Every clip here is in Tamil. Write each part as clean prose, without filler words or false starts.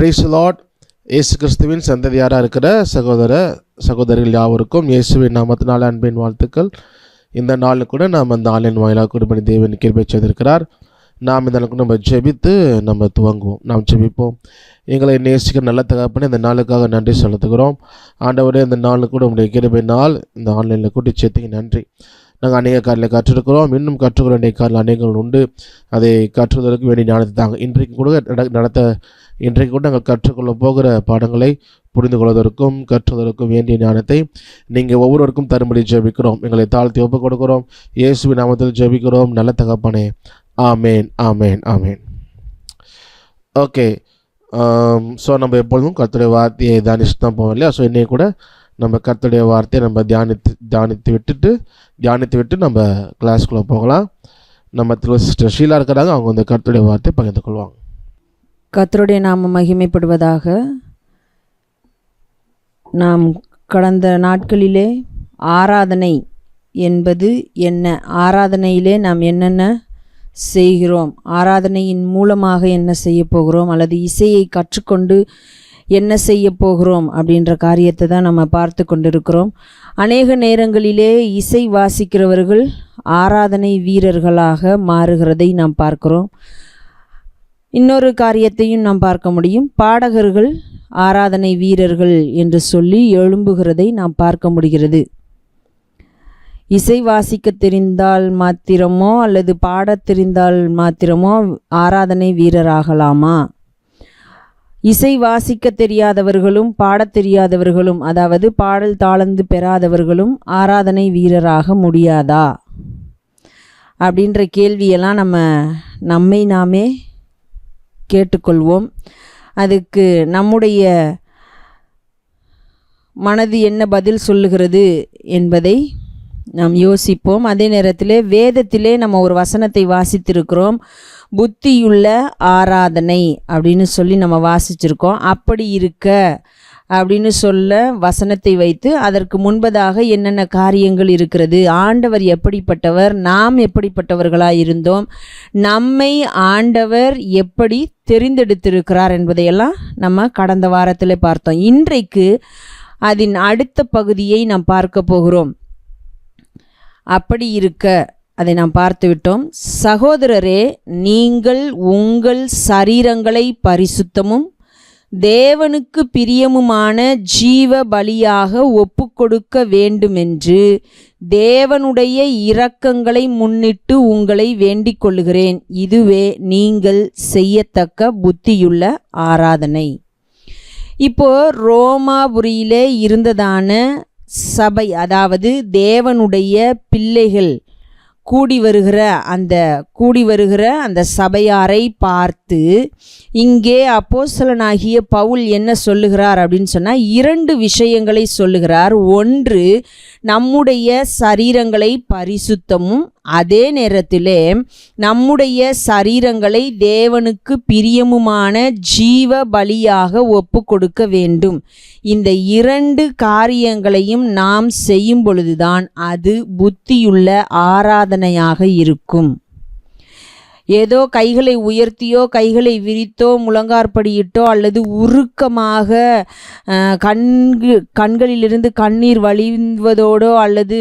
Praise the Lord. இயேசு கிறிஸ்துவின் சந்ததியாராக இருக்கிற சகோதர சகோதரிகள் யாவருக்கும் இயேசுவின் நாமத்தினால அன்பின் வாழ்த்துக்கள். இந்த நாளில் கூட நாம் அந்த ஆன்லைன் வாயிலாக குடும்படி தேவன் கிருபை செய்திருக்கிறார். நாம் இந்த நாளுக்கு நம்ம ஜெபித்து நம்ம துவங்குவோம். நாம் ஜெபிப்போம். எங்களை நேசிக்கிற நல்ல தகப்பனே, இந்த நாளுக்காக நன்றி செலுத்துகிறோம். ஆண்டவரே, இந்த நாளுக்கு கூட உங்களுடைய கிருபை நாள் இந்த ஆன்லைனில் கூட்டி சேர்த்துக்கு நன்றி. நாங்கள் அநேக காரில் கற்றுருக்கிறோம், இன்னும் கற்றுக்கிற வேண்டிய காரில் அநேகங்கள் உண்டு. அதை கற்றுவதற்கு வேண்டிய ஞானத்தை தாங்க. இன்றைக்கு கூட நாங்கள் கற்றுக்கொள்ள போகிற பாடங்களை புரிந்து கொள்வதற்கும் கற்றுவதற்கும் வேண்டிய ஞானத்தை நீங்கள் ஒவ்வொருவருக்கும் தரும்படி ஜெபிக்கிறோம். எங்களை தாழ்த்தி ஒப்புக் கொடுக்கிறோம். இயேசுவின் நாமத்தில் ஜெபிக்கிறோம் நல்ல தகப்பனே. ஆமேன், ஆமேன், ஆமேன். ஓகே, ஸோ நம்ம எப்பொழுதும் கர்த்தருடைய வார்த்தையை தியானிச்சு தான் போவோம் இல்லையா? ஸோ இன்னைக்கு கூட நம்ம கர்த்தருடைய வார்த்தையை நம்ம தியானித்து விட்டு நம்ம கிளாஸ்க்குள்ளே போகலாம். நம்ம சிஸ்டர் ஷீலா இருக்கிறாங்க, அவங்க வந்து கர்த்தருடைய வார்த்தையை பகிர்ந்து கொள்வாங்க. கர்த்தருடைய நாமம் மகிமைப்படுவதாக. நாம் கடந்த நாட்களிலே ஆராதனை என்பது என்ன, ஆராதனையிலே நாம் என்னென்ன செய்கிறோம், ஆராதனையின் மூலமாக என்ன செய்ய போகிறோம், அல்லது இசையை கற்றுக்கொண்டு என்ன செய்ய போகிறோம் அப்படின்ற காரியத்தை தான் நம்ம பார்த்து கொண்டிருக்கிறோம். அநேக நேரங்களிலே இசை வாசிக்கிறவர்கள் ஆராதனை வீரர்களாக மாறுகிறதை நாம் பார்க்கிறோம். இன்னொரு காரியத்தையும் நாம் பார்க்க முடியும். பாடகர்கள் ஆராதனை வீரர்கள் என்று சொல்லி எழும்புகிறதை நாம் பார்க்க முடிகிறது. இசை வாசிக்க தெரிந்தால் மாத்திரமோ அல்லது பாடத் தெரிந்தால் மாத்திரமோ ஆராதனை வீரராகலாமா? இசை வாசிக்க தெரியாதவர்களும் பாடத் தெரியாதவர்களும், அதாவது பாடல் தாளந்து பெறாதவர்களும் ஆராதனை வீரராக முடியாதா அப்படின்ற கேள்வியெல்லாம் நம்மை நாமே கேட்டுக்கொள்வோம். அதுக்கு நம்முடைய மனது என்ன பதில் சொல்லுகிறது என்பதை நாம் யோசிப்போம். அதே நேரத்தில் வேதத்திலே நம்ம ஒரு வசனத்தை வாசித்திருக்கிறோம். புத்தியுள்ள ஆராதனை அப்படின்னு சொல்லி நம்ம வாசிச்சிருக்கோம். அப்படி இருக்க அப்படின்னு சொல்ல வசனத்தை வைத்து அதற்கு முன்பதாக என்னென்ன காரியங்கள் இருக்கிறது, ஆண்டவர் எப்படிப்பட்டவர், நாம் எப்படிப்பட்டவர்களாக இருந்தோம், நம்மை ஆண்டவர் எப்படி தெரிந்தெடுத்திருக்கிறார் என்பதையெல்லாம் நம்ம கடந்த வாரத்தில் பார்த்தோம். இன்றைக்கு அதன் அடுத்த பகுதியை நாம் பார்க்க போகிறோம். அப்படி இருக்க அதை நாம் பார்த்து விட்டோம். சகோதரரே, நீங்கள் உங்கள் சரீரங்களை பரிசுத்தமும் தேவனுக்கு பிரியமுமான ஜீவ பலியாக ஒப்பு கொடுக்க வேண்டுமென்று தேவனுடைய இரக்கங்களை முன்னிட்டு உங்களை வேண்டிக் கொள்ளுகிறேன். இதுவே நீங்கள் செய்யத்தக்க புத்தியுள்ள ஆராதனை. இப்போ ரோமாபுரியிலே இருந்ததான சபை, அதாவது தேவனுடைய பிள்ளைகள் கூடி வருகிற அந்த சபையாரை பார்த்து இங்கே அப்போஸ்தலனாகிய பவுல் என்ன சொல்லுகிறார் அப்படின்னு சொன்னால், 2 விஷயங்களை சொல்லுகிறார். ஒன்று, நம்முடைய சரீரங்களை பரிசுத்தமும் அதே நேரத்திலே நம்முடைய சரீரங்களை தேவனுக்கு பிரியமுமான ஜீவ பலியாக ஒப்பு கொடுக்க வேண்டும். இந்த 2 காரியங்களையும் நாம் செய்யும் பொழுதுதான் அது புத்தியுள்ள ஆராதனையாக இருக்கும். ஏதோ கைகளை உயர்த்தியோ கைகளை விரித்தோ முழங்கார்படியிட்டோ அல்லது உருக்கமாக கண்களிலிருந்து கண்ணீர் வழிவதோடோ அல்லது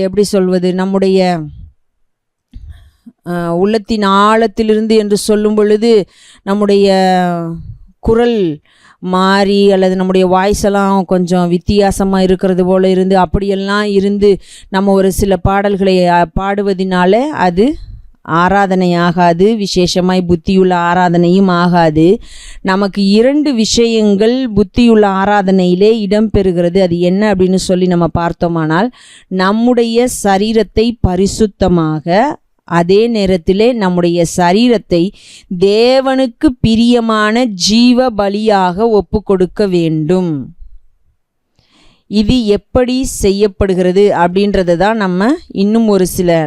எப்படி சொல்வது, நம்முடைய உள்ளத்தின் ஆழத்திலிருந்து என்று சொல்லும் பொழுது நம்முடைய குரல் மாறி அல்லது நம்முடைய வாய்ஸ் எல்லாம் கொஞ்சம் வித்தியாசமாக இருக்கிறது போல இருந்து அப்படியெல்லாம் இருந்து நம்ம ஒரு சில பாடல்களை பாடுவதனால அது ஆராதனை ஆகாது, விசேஷமாய் புத்தியுள்ள ஆராதனையும் ஆகாது. நமக்கு 2 விஷயங்கள் புத்தியுள்ள ஆராதனையிலே இடம்பெறுகிறது. அது என்ன அப்படின்னு சொல்லி நம்ம பார்த்தோமானால், நம்முடைய சரீரத்தை பரிசுத்தமாக அதே நேரத்திலே நம்முடைய சரீரத்தை தேவனுக்கு பிரியமான ஜீவ பலியாக ஒப்பு கொடுக்க வேண்டும். இது எப்படி செய்யப்படுகிறது அப்படின்றது தான் நம்ம இன்னும் ஒரு சில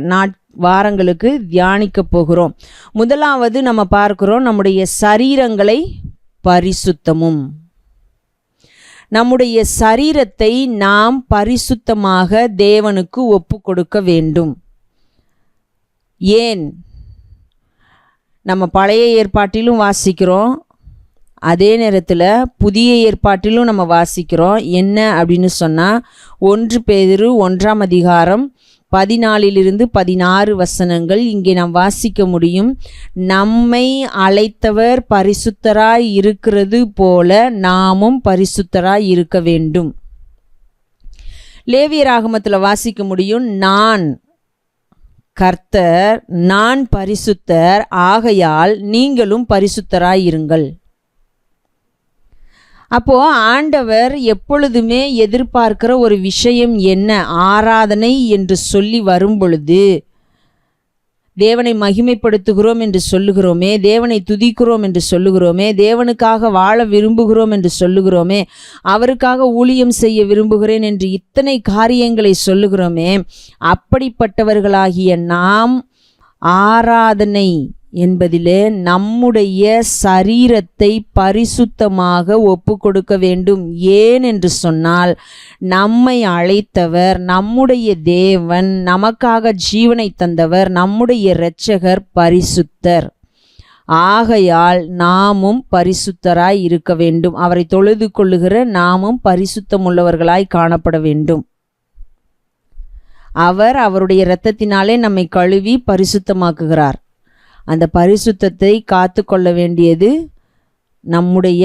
வாரங்களுக்கு தியானிக்க போகிறோம். முதலாவது நம்ம பார்க்கிறோம், நம்முடைய சரீரங்களை பரிசுத்தமும். நம்முடைய சரீரத்தை நாம் பரிசுத்தமாக தேவனுக்கு ஒப்பு கொடுக்க வேண்டும். ஏன்? நம்ம பழைய ஏற்பாட்டிலும் வாசிக்கிறோம், அதே நேரத்தில் புதிய ஏற்பாட்டிலும் நம்ம வாசிக்கிறோம். என்ன அப்படின்னு சொன்னால் 1 பேதுரு 1ஆம் அதிகாரம் 14 - 16 வசனங்கள் இங்கே நாம் வாசிக்க முடியும். நம்மை அழைத்தவர் பரிசுத்தராய் இருக்கிறது போல நாமும் பரிசுத்தராய் இருக்க வேண்டும். லேவியராகமத்தில் வாசிக்க முடியும், நான் கர்த்தர், நான் பரிசுத்தர், ஆகையால் நீங்களும் பரிசுத்தராய் இருங்கள். அப்போ ஆண்டவர் எப்பொழுதுமே எதிர்பார்க்கிற ஒரு விஷயம் என்ன? ஆராதனை என்று சொல்லி வரும் பொழுது, தேவனை மகிமைப்படுத்துகிறோம் என்று சொல்லுகிறோமே, தேவனை துதிக்கிறோம் என்று சொல்லுகிறோமே, தேவனுக்காக வாழ விரும்புகிறோம் என்று சொல்லுகிறோமே, அவருக்காக ஊழியம் செய்ய விரும்புகிறேன் என்று இத்தனை காரியங்களை சொல்லுகிறோமே, அப்படிப்பட்டவர்களாகிய நாம் ஆராதனை என்பதிலே நம்முடைய சரீரத்தை பரிசுத்தமாக ஒப்பு கொடுக்க வேண்டும். ஏன் என்று சொன்னால், நம்மை அழைத்தவர், நம்முடைய தேவன், நமக்காக ஜீவனை தந்தவர், நம்முடைய இரட்சகர் பரிசுத்தர். ஆகையால் நாமும் பரிசுத்தராய் இருக்க வேண்டும். அவரை தொழுது கொள்ளுகிற நாமும் பரிசுத்தமுள்ளவர்களாய் காணப்பட வேண்டும். அவர் அவருடைய இரத்தத்தினாலே நம்மை கழுவி பரிசுத்தமாக்குகிறார். அந்த பரிசுத்தத்தை காத்து கொள்ள வேண்டியது நம்முடைய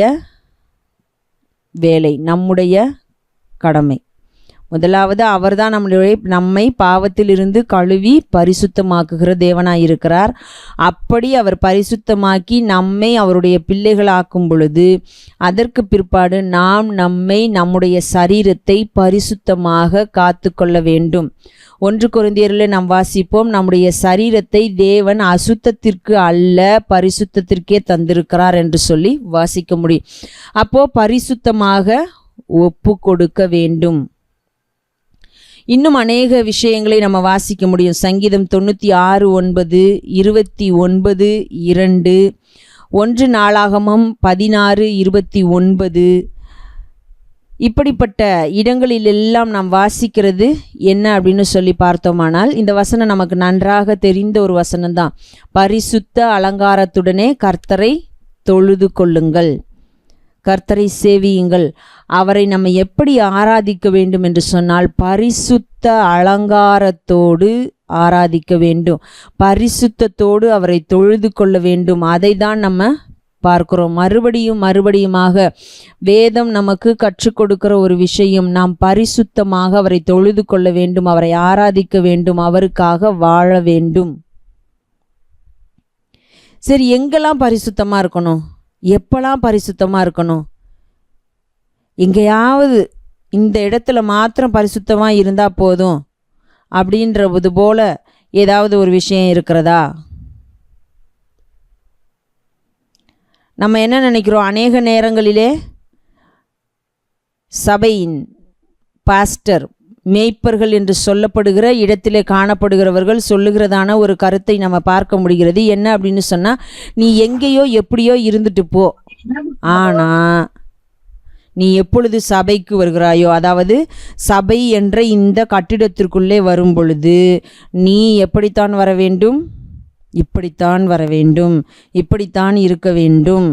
வேலை, நம்முடைய கடமை. முதலாவது அவர்தான் நம்மை பாவத்திலிருந்து கழுவி பரிசுத்தமாக்குகிற தேவனாயிருக்கிறார். அப்படி அவர் பரிசுத்தமாக்கி நம்மை அவருடைய பிள்ளைகளாக்கும் பொழுது, அதற்கு பிற்பாடு நாம் நம்முடைய சரீரத்தை பரிசுத்தமாக காத்து கொள்ள வேண்டும். 1 கொரிந்தியரில் நாம் வாசிப்போம், நம்முடைய சரீரத்தை தேவன் அசுத்தத்திற்கு அல்ல பரிசுத்தத்திற்கே தந்திருக்கிறார் என்று சொல்லி வாசிக்க முடியும். அப்போ பரிசுத்தமாக ஒப்பு கொடுக்க வேண்டும். இன்னும் அநேக விஷயங்களை நம்ம வாசிக்க முடியும். சங்கீதம் 96:9, 29:2, 1 நாளாகமம் 16:29, இப்படிப்பட்ட இடங்களிலெல்லாம் நாம் வாசிக்கிறது என்ன அப்படின்னு சொல்லி பார்த்தோமானால், இந்த வசனம் நமக்கு நன்றாக தெரிந்த ஒரு வசனம்தான். பரிசுத்த அலங்காரத்துடனே கர்த்தரை தொழுது கொள்ளுங்கள், கர்த்தரை சேவியுங்கள். அவரை நம்ம எப்படி ஆராதிக்க வேண்டும் என்று சொன்னால், பரிசுத்த அலங்காரத்தோடு ஆராதிக்க வேண்டும், பரிசுத்தத்தோடு அவரை தொழுது கொள்ள வேண்டும். அதை தான் நம்ம பார்க்கிறோம். மறுபடியுமாக வேதம் நமக்கு கற்றுக் கொடுக்கிற ஒரு விஷயம், நாம் பரிசுத்தமாக அவரை தொழுது கொள்ள வேண்டும், அவரை ஆராதிக்க வேண்டும், அவருக்காக வாழ வேண்டும். சரி, எங்கெல்லாம் பரிசுத்தமாக இருக்கணும்? எப்பெல்லாம் பரிசுத்தமாக இருக்கணும்? எங்கேயாவது இந்த இடத்துல மாத்திரம் பரிசுத்தமாக இருந்தால் போதும் அப்படின்றது போல ஏதாவது ஒரு விஷயம் இருக்கிறதா? நம்ம என்ன நினைக்கிறோம்? அநேக நேரங்களிலே சபையின் பாஸ்டர், மேய்ப்பர்கள் என்று சொல்லப்படுகிற இடத்திலே காணப்படுகிறவர்கள் சொல்லுகிறதான ஒரு கருத்தை நம்ம பார்க்க முடிகிறது. என்ன அப்படின்னு சொன்னால், நீ எங்கேயோ எப்படியோ இருந்துட்டு போ, ஆனால் நீ எப்பொழுது சபைக்கு வருகிறாயோ, அதாவது சபை என்ற இந்த கட்டிடத்திற்குள்ளே வரும் பொழுது நீ எப்படித்தான் வர வேண்டும்? இப்படித்தான் வர வேண்டும், இப்படித்தான் இருக்க வேண்டும்,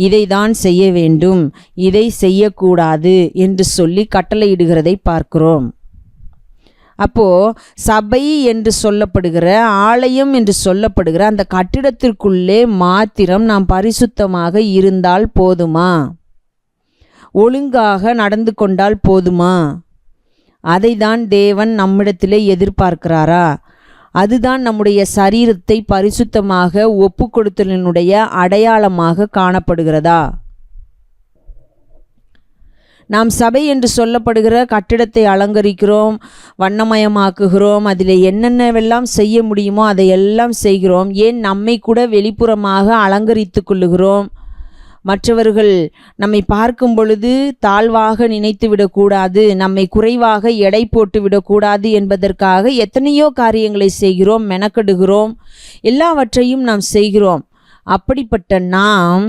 இதை தான் செய்ய வேண்டும், இதை செய்யக்கூடாது என்று சொல்லி கட்டளையிடுகிறதை பார்க்கிறோம். அப்போ சபை என்று சொல்லப்படுகிற, ஆலயம் என்று சொல்லப்படுகிற அந்த கட்டிடத்திற்குள்ளே மாத்திரம் நாம் பரிசுத்தமாக இருந்தால் போதுமா? ஒழுங்காக நடந்து கொண்டால் போதுமா? அதை தான் தேவன் நம்மிடத்திலே எதிர்பார்க்கிறாரா? அதுதான் நம்முடைய சரீரத்தை பரிசுத்தமாக ஒப்பு கொடுத்தலினுடைய அடையாளமாக காணப்படுகிறதா? நாம் சபை என்று சொல்லப்படுகிற கட்டிடத்தை அலங்கரிக்கிறோம், வண்ணமயமாக்குகிறோம், அதில் என்னென்னவெல்லாம் செய்ய முடியுமோ அதையெல்லாம் செய்கிறோம். ஏன் நம்மை கூட வெளிப்புறமாக அலங்கரித்து கொள்ளுகிறோம். மற்றவர்கள் நம்மை பார்க்கும் பொழுது தாழ்வாக நினைத்து விடக்கூடாது, நம்மை குறைவாக எடை போட்டு விடக்கூடாது என்பதற்காக எத்தனையோ காரியங்களை செய்கிறோம், மெனக்கெடுகிறோம், எல்லாவற்றையும் நாம் செய்கிறோம். அப்படிப்பட்ட நாம்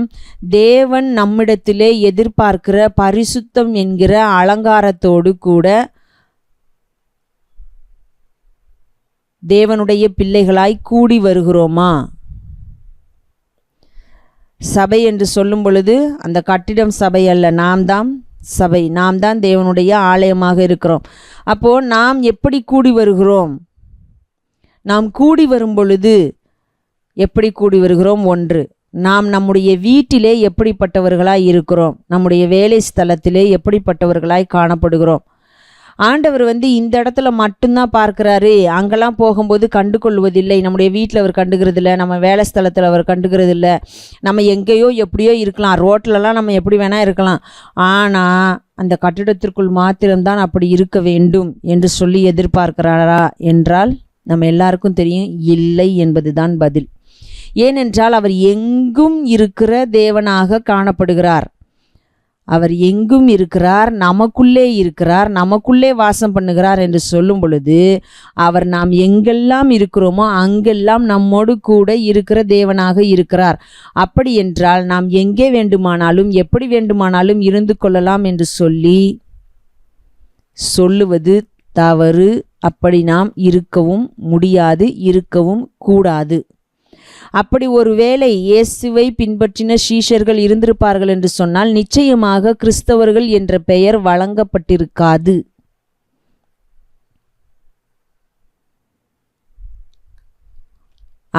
தேவன் நம்மிடத்திலே எதிர்பார்க்கிற பரிசுத்தம் என்கிற அலங்காரத்தோடு கூட தேவனுடைய பிள்ளைகளாய் கூடி வருகிறோமா? சபை என்று சொல்லும் பொழுது அந்த கட்டிடம் சபை அல்ல, நாம் தான் சபை, நாம் தான் தேவனுடைய ஆலயமாக இருக்கிறோம். அப்போது நாம் எப்படி கூடி வருகிறோம்? நாம் கூடி வரும் பொழுது எப்படி கூடி வருகிறோம்? ஒன்று, நாம் நம்முடைய வீட்டிலே எப்படிப்பட்டவர்களாய் இருக்கிறோம், நம்முடைய வேலை ஸ்தலத்திலே எப்படிப்பட்டவர்களாய் காணப்படுகிறோம். ஆண்டவர் இந்த இடத்துல மட்டும்தான் பார்க்குறாரு, அங்கெல்லாம் போகும்போது கண்டு கொள்வதில்லை. நம்முடைய வீட்டில் அவர் கண்டுக்கிறதில்ல, நம்ம வேலை ஸ்தலத்தில் அவர் கண்டுக்கிறதில்ல. நம்ம எங்கேயோ எப்படியோ இருக்கலாம், ரோட்லலாம் நம்ம எப்படி வேணால் இருக்கலாம், ஆனால் அந்த கட்டிடத்திற்குள் மாத்திரம்தான் அப்படி இருக்க வேண்டும் என்று சொல்லி எதிர்பார்க்கிறாரா என்றால் நம்ம எல்லாருக்கும் தெரியும், இல்லை என்பது தான் பதில். ஏனென்றால் அவர் எங்கும் இருக்கிற தேவனாக காணப்படுகிறார். அவர் எங்கும் இருக்கிறார், நமக்குள்ளே இருக்கிறார், நமக்குள்ளே வாசம் பண்ணுகிறார் என்று சொல்லும் பொழுது அவர் நாம் எங்கெல்லாம் இருக்கிறோமோ அங்கெல்லாம் நம்மோடு கூட இருக்கிற தேவனாக இருக்கிறார். அப்படி என்றால் நாம் எங்கே வேண்டுமானாலும் எப்படி வேண்டுமானாலும் இருந்து கொள்ளலாம் என்று சொல்லுவது தவறு. அப்படி நாம் இருக்கவும் முடியாது, இருக்கவும் கூடாது. அப்படி ஒருவேளை இயேசுவை பின்பற்றின சீஷர்கள் இருந்திருப்பார்கள் என்று சொன்னால் நிச்சயமாக கிறிஸ்தவர்கள் என்ற பெயர் வழங்கப்பட்டிருக்காது.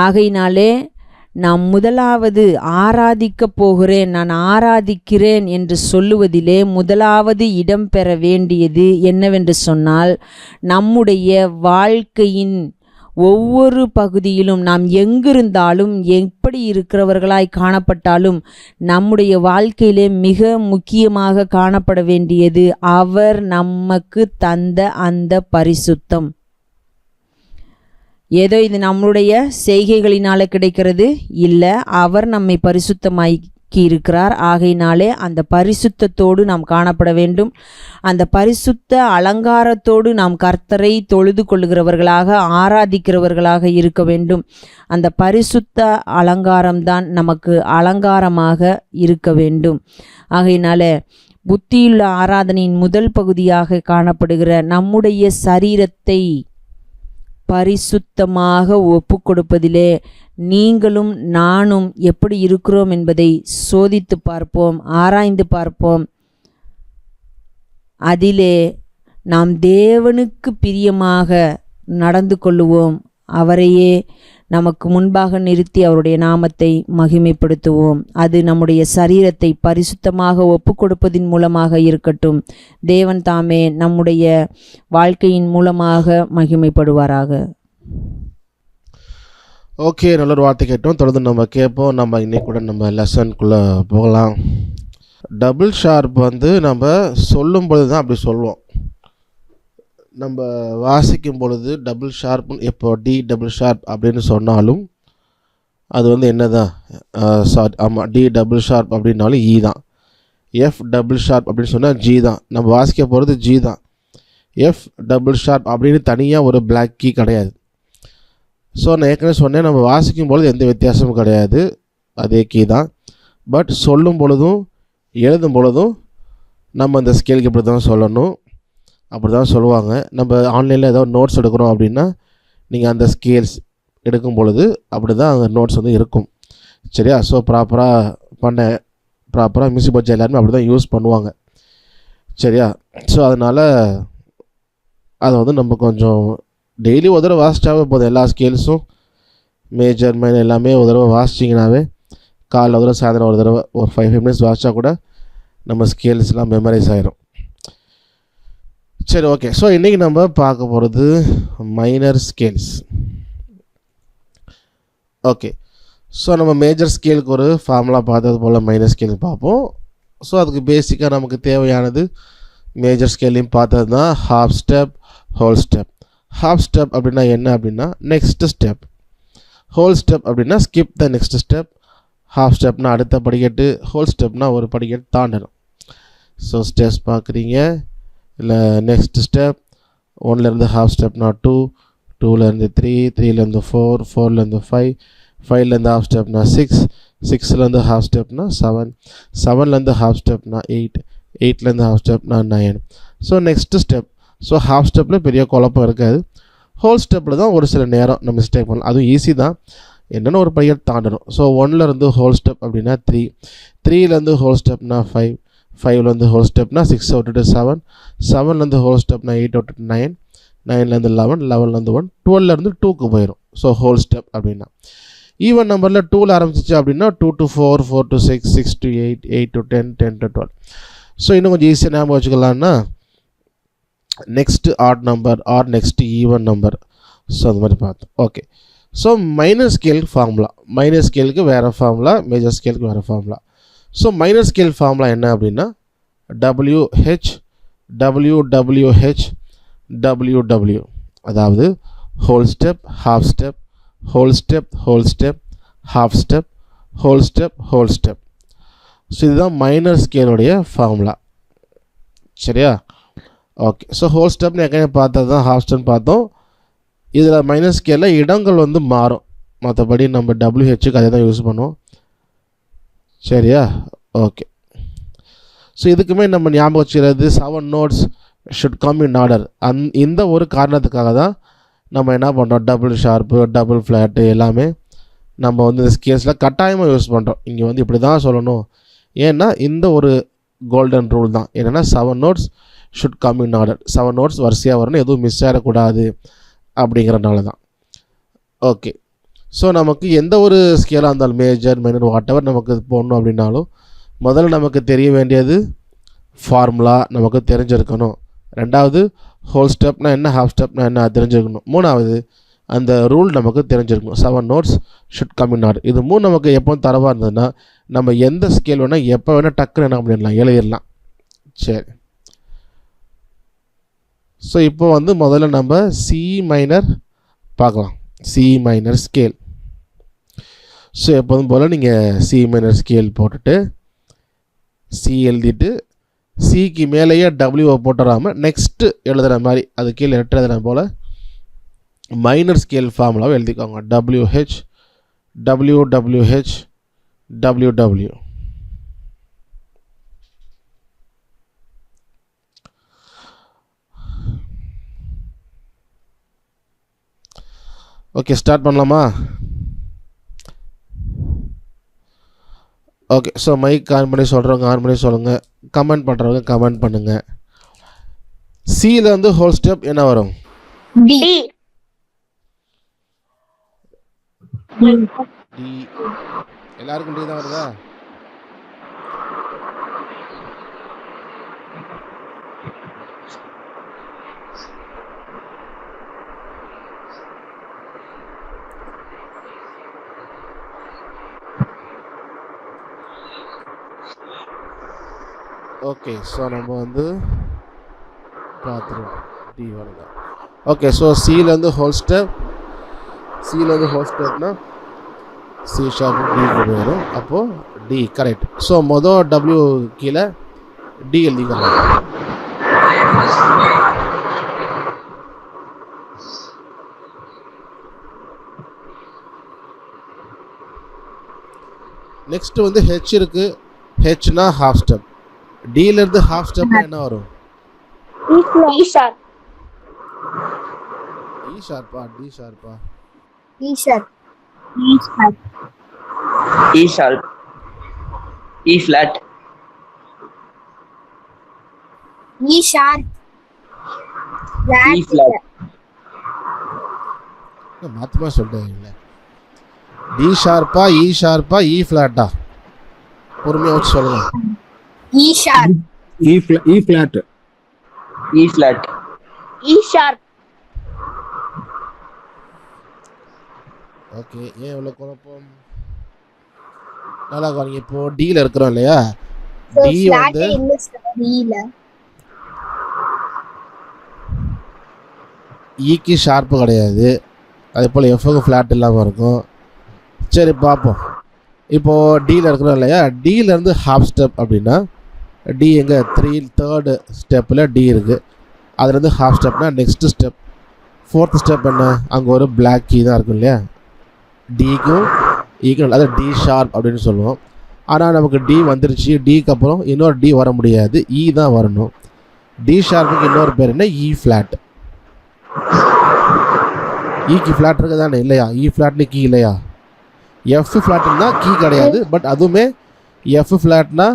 ஆகையினாலே நாம் முதலாவது ஆராதிக்கப் போகிறேன், நான் ஆராதிக்கிறேன் என்று சொல்லுவதிலே முதலாவது இடம் பெற வேண்டியது என்னவென்று சொன்னால், நம்முடைய வாழ்க்கையின் ஒவ்வொரு பகுதியிலும் நாம் எங்கிருந்தாலும் எப்படி இருக்கிறவர்களாய் காணப்பட்டாலும் நம்முடைய வாழ்க்கையிலே மிக முக்கியமாக காணப்பட வேண்டியது அவர் நமக்கு தந்த அந்த பரிசுத்தம். ஏதோ இது நம்முடைய செய்கைகளினால கிடைக்கிறது இல்லை, அவர் நம்மை பரிசுத்தமாக்கி இருக்கிறார். ஆகையினாலே அந்த பரிசுத்தத்தோடு நாம் காணப்பட வேண்டும். அந்த பரிசுத்த அலங்காரத்தோடு நாம் கர்த்தரை தொழுது கொள்ளுகிறவர்களாக, ஆராதிக்கிறவர்களாக இருக்க வேண்டும். அந்த பரிசுத்த அலங்காரம்தான் நமக்கு அலங்காரமாக இருக்க வேண்டும். ஆகையினால புத்தியுள்ள ஆராதனையின் முதல் பகுதியாக காணப்படுகிற நம்முடைய சரீரத்தை பரிசுத்தமாக ஒப்பு கொடுப்பதிலே நீங்களும் நானும் எப்படி இருக்கிறோம் என்பதை சோதித்து பார்ப்போம், ஆராய்ந்து பார்ப்போம். அதிலே நாம் தேவனுக்கு பிரியமாக நடந்து கொள்ளுவோம். அவரையே நமக்கு முன்பாக நிறுத்தி அவருடைய நாமத்தை மகிமைப்படுத்துவோம். அது நம்முடைய சரீரத்தை பரிசுத்தமாக ஒப்பு கொடுப்பதின் மூலமாக இருக்கட்டும். தேவன் தாமே நம்முடைய வாழ்க்கையின் மூலமாக மகிமைப்படுவாராக. ஓகே, நல்ல ஒரு வார்த்தை கேட்டோம். தொடர்ந்து நம்ம கேட்போம். நம்ம இன்னைக்கு கூட நம்ம லெசனுக்குள்ளே போகலாம். டபுள் ஷார்ப் நம்ம சொல்லும் பொழுது தான் அப்படி சொல்லுவோம். நம்ம வாசிக்கும் பொழுது டபுள் ஷார்ப், இப்போ டி டபுள் ஷார்ப் அப்படின்னு சொன்னாலும் அது என்ன தான் ஆமாம், டி டபுள் ஷார்ப் அப்படின்னாலும் ஈ தான். எஃப் டபுள் ஷார்ப் அப்படின்னு சொன்னால் ஜி தான். நம்ம வாசிக்க போகிறது ஜி தான். எஃப் டபுள் ஷார்ப் அப்படின்னு தனியாக ஒரு பிளாக் கீ கிடையாது. ஸோ நான் ஏற்கனவே சொன்னேன், நம்ம வாசிக்கும் பொழுது எந்த வித்தியாசமும் கிடையாது, அதே கீ தான். பட் சொல்லும் பொழுதும் எழுதும் பொழுதும் நம்ம அந்த ஸ்கேலுக்கு இப்படி தான் சொல்லணும், அப்படி தான் சொல்லுவாங்க. நம்ம ஆன்லைனில் ஏதோ நோட்ஸ் எடுக்கிறோம் அப்படின்னா நீங்கள் அந்த ஸ்கேல்ஸ் எடுக்கும் பொழுது அப்படி தான் அந்த நோட்ஸ் இருக்கும். சரியா? ஸோ ப்ராப்பராக மியூசிக் பட்ஜெட் எல்லாருமே அப்படி தான் யூஸ் பண்ணுவாங்க. சரியா? ஸோ அதனால் அதை நம்ம கொஞ்சம் டெய்லி ஒரு தடவை வாசிச்சாவே போதும். எல்லா ஸ்கேல்ஸும் மேஜர் மைனர் எல்லாமே ஒரு தடவை வாசிச்சிங்கனாவே, காலைல ஒரு தடவை சாயந்தரம் ஒரு தடவை ஒரு 5 மினிட்ஸ் வாசித்தா கூட நம்ம ஸ்கேல்ஸ்லாம் மெமரைஸ் ஆகிடும். சரி, ஓகே. ஸோ இன்றைக்கி நம்ம பார்க்க போகிறது மைனர் ஸ்கேல்ஸ். ஓகே, ஸோ நம்ம மேஜர் ஸ்கேலுக்கு ஒரு ஃபார்முலா பார்த்தது போல் மைனர் ஸ்கேல் பார்ப்போம். ஸோ அதுக்கு பேசிக்காக நமக்கு தேவையானது மேஜர் ஸ்கேலையும் பார்த்தது தான் half step, whole step. Half step அப்படின்னா என்ன அப்படின்னா நெக்ஸ்ட் ஸ்டெப். ஹோல் ஸ்டெப் அப்படின்னா skip the next step. Half ஸ்டெப்னா அடுத்த படிக்கட்டு, ஹோல் ஸ்டெப்னா ஒரு படிக்கட்டு தாண்டணும். ஸோ ஸ்டெப்ஸ் பார்க்குறீங்க இல்லை, நெக்ஸ்ட் ஸ்டெப் 1லேருந்து ஹாஃப் ஸ்டெப்னா 2, 2லேருந்து 3, 3லேருந்து 4, 4லேருந்து 5, 5லேருந்து ஹாஃப் ஸ்டெப்னா 6, 6லேருந்து ஹாஃப் ஸ்டெப்னா 7, 7லேருந்து ஹாஃப் ஸ்டெப்னா 8, 8லேருந்து ஹாஃப் ஸ்டெப்னா 9. So next step. So half ஸ்டெப்பில் பெரிய குழப்பம் இருக்காது. ஹோல் ஸ்டெப்பில் தான் ஒரு சில நேரம் நம்ம மிஸ்டேக் பண்ணலாம். அதுவும் ஈஸி தான். என்னென்னு ஒரு பையன் தாண்டணும். ஸோ 1லேருந்து ஹோல் ஸ்டெப் அப்படின்னா 3, 3லேருந்து ஹோல் ஸ்டெப்னா 5, 5லேருந்து ஹோல் ஸ்டெப்னா 6 விட்டுட்டு 7, 7லேருந்து ஹோல் ஸ்டெப்னா 8 விட்டுட்டு 9, 9லேருந்து 11, 11லேருந்து 1, 12லேருந்து 2க்கு போயிடும். ஸோ ஹோல் ஸ்டெப் அப்படின்னா ஈவன் நம்பரில் 2ல் ஆரம்பிச்சிச்சு அப்படின்னா 2 to 4, 4 to 6, 6 to 8, 8 to 10, 10 to 12. So இன்னும் கொஞ்சம் ஈஸியாக ஞாபகம் வச்சுக்கலாம்னா next odd number or next even number. So அந்த மாதிரி பார்த்தோம். Okay, so minor scale formula, minor ஸ்கேலுக்கு வேறு ஃபார்முலா, மேஜர் ஸ்கேலுக்கு வேறு formula. So minor scale formula என்ன அப்படின்னா WH WWH WW, அதாவது whole step, half step, whole step, whole step, half step, whole step, whole step. So இதுதான் மைனர் ஸ்கேலுடைய ஃபார்முலா. சரியா? ஓகே, ஸோ ஹோல் ஸ்டெப்னு ஏற்கனவே பார்த்தது தான், ஹாஃப் ஸ்டெப் பார்த்தோம். இதில் மைனர் ஸ்கேலில் இடங்கள் வந்து மாறும், மற்றபடி நம்ம WHக்கு அதே தான் யூஸ் பண்ணுவோம். சரியா? ஓகே, ஸோ இதுக்குமே நம்ம ஞாபகம் வச்சுக்கிறது 7 notes should come in order. இந்த ஒரு காரணத்துக்காக தான் நம்ம என்ன பண்ணுறோம், டபுள் ஷார்ப்பு, டபுள் ஃப்ளாட்டு எல்லாமே நம்ம வந்து இந்த ஸ்கேல்ஸில் கட்டாயமாக யூஸ் பண்ணுறோம். இங்கே வந்து இப்படி தான் சொல்லணும், ஏன்னா இந்த ஒரு கோல்டன் ரூல் தான் என்னென்னா 7 notes should come in order. 7 notes வரிசையாக வரணும், எதுவும் மிஸ் ஆகிடக்கூடாது அப்படிங்கிறனால தான். ஓகே, ஸோ நமக்கு எந்த ஒரு ஸ்கேலாக இருந்தாலும் மேஜர் மைனர் வாட் எவர் நமக்கு போடணும் அப்படின்னாலும் முதல்ல நமக்கு தெரிய வேண்டியது ஃபார்முலா நமக்கு தெரிஞ்சிருக்கணும். ரெண்டாவது ஹோல் ஸ்டெப்னா என்ன, ஹாஃப் ஸ்டெப்னா என்ன தெரிஞ்சிருக்கணும். மூணாவது அந்த ரூல் நமக்கு தெரிஞ்சிருக்கணும், 7 notes should come in order. இது மூணு நமக்கு எப்போ தரவாக இருந்ததுன்னா நம்ம எந்த ஸ்கேல் வேணால் எப்போ வேணால் டக்குன்னு என்ன பண்ணிடலாம், எழுதிடலாம். சரி, ஸோ இப்போ வந்து முதல்ல நம்ம சி மைனர் பார்க்கலாம், சி மைனர் ஸ்கேல். ஸோ எப்போதும் போல் நீங்கள் சி மைனர் ஸ்கேல் போட்டுட்டு சி எழுதிட்டு சிக்கு மேலேயே டபிள்யூவை போட்டுறாமல் நெக்ஸ்ட்டு எழுதுகிற மாதிரி அது கீழே லெட்டர் எழுதுகிற போல் மைனர் ஸ்கேல் ஃபார்முலாவை எழுதிக்கோங்க. WH WWH WW. Okay, start பண்ணலாமா? ஓகே, ஸோ மைக் ஆன் பண்ணி சொல்கிறவங்க ஆன் பண்ணி சொல்லுங்கள், கமெண்ட் பண்ணுறவங்க கமெண்ட் பண்ணுங்கள். சியில் வந்து ஹோல் ஸ்டெப் என்ன வரும்? டி. டி. எல்லாருக்கும் டி தான் வருதா? ஓகே, ஸோ நம்ம வந்து பார்த்துருவோம் டி வருதா. ஓகே, ஸோ சியிலேருந்து ஹோல் ஸ்டெப், சியிலேருந்து ஹோல் ஸ்டெப்னா சி ஷார்ப் டிக்கு போயிடும். அப்போது டி கரெக்ட். ஸோ மொதல் டபிள்யூ கீழே டி எழுதிக்கலாம். நெக்ஸ்ட்டு வந்து ஹெச் இருக்குது, ஹெச்னா ஹாஃப் ஸ்டெப். டிலேருந்து ஹாஃப் ஸ்டெப் என்ன வரும்? E sharp. இ ஷார்ப்பா, டி ஷார்ப்பா? E sharp. E sharp. E sharp, E flat, E sharp. E flat, மாற்றமா சொல்கிறீங்களே. டி ஷார்ப்பா, இ ஷார்ப்பா, இ ஃப்ளாட்டா? பொறுமையாக வச்சு சொல்லுங்கள். E sharp. E flat. E flat, E sharp. Okay, ஏன் இவ்வளோ குழப்பம்? நல்லா கவனிங்க. இப்போ டியில் இருக்கிறோம் இல்லையா, டி வந்து ஈக்கு ஷார்ப்பு கிடையாது, அதே போல் எஃப்க்கு ஃப்ளாட் இல்லாமல் இருக்கும். சரி பார்ப்போம். இப்போது டியில் இருக்கிறோம் இல்லையா, டியிலேருந்து ஹாஃப் ஸ்டெப் அப்படின்னா டி எங்கே தேர்டு ஸ்டெப்பில் டி இருக்குது, அதுலேருந்து ஹாஃப் ஸ்டெப்னா நெக்ஸ்ட்டு ஸ்டெப், ஃபோர்த்து ஸ்டெப் என்ன, அங்கே ஒரு பிளாக் கீ தான் இருக்கும் இல்லையா, டிக்கும் ஈக்குவல், அதை டி ஷார்ப் அப்படின்னு சொல்லுவோம். ஆனால் நமக்கு டி வந்துருச்சு, டிக்கு அப்புறம் இன்னொரு டி வர முடியாது, இ தான் வரணும். டி ஷார்ப்புக்கு இன்னொரு பேர் என்ன, இ ஃப்ளாட். ஈக்கு ஃப்ளாட் இருக்குது தானே இல்லையா, இ ஃப்ளாட்னு கீ இல்லையா? எஃப் ஃப்ளாட்னா கீ கிடையாது, பட் அதுவுமே எஃப் ஃப்ளாட்னா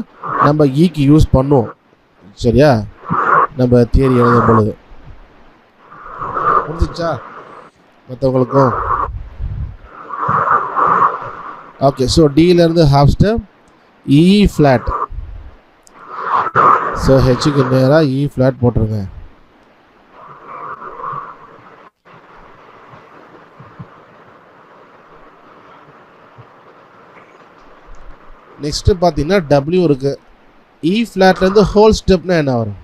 நம்ம ஈக்கு யூஸ் பண்ணுவோம். சரியா, நம்ம தியரி எழுதும் பொழுது. புரிஞ்சிச்சா மற்றவங்களுக்கும்? ஓகே, ஸோ டியிலேருந்து half step E flat. So ஹெச்சுக்கு நேராக இ ஃப்ளாட் போட்டுருங்க. நெக்ஸ்ட்டு பார்த்தீங்கன்னா டபிள்யூ இருக்கு. இ ஃப்ளாட்லேருந்து ஹோல் ஸ்டெப்னா என்ன வரும்?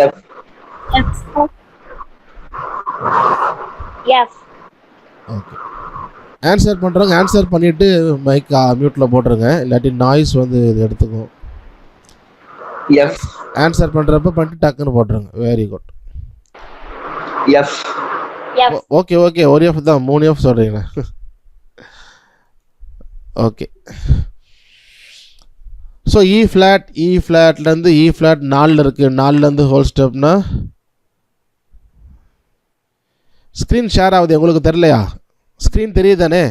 F. F. ஓகே, ஆன்சர் பண்ணுறவங்க ஆன்சர் பண்ணிவிட்டு மைக் மியூட்டில் போட்டுருங்க, இல்லாட்டி நாய்ஸ் வந்து இது எடுத்துக்கும். F. ஆன்சர் பண்ணுறப்ப பண்ணிட்டு டக்குன்னு போட்டுருங்க. Very good. F. F. Okay okay, ஒரு எஃப் தான், 3 எஃப் சொல்கிறீங்களா? ஓகே, ஸோ இ ஃப்ளாட்லேருந்து இ ஃப்ளாட் 4 இருக்குது. 4லேருந்து ஹோல் ஸ்டெப்னா ஸ்க்ரீன் ஷேர் ஆகுது, உங்களுக்கு தெரியலையா? ஸ்க்ரீன் தெரியுதானே?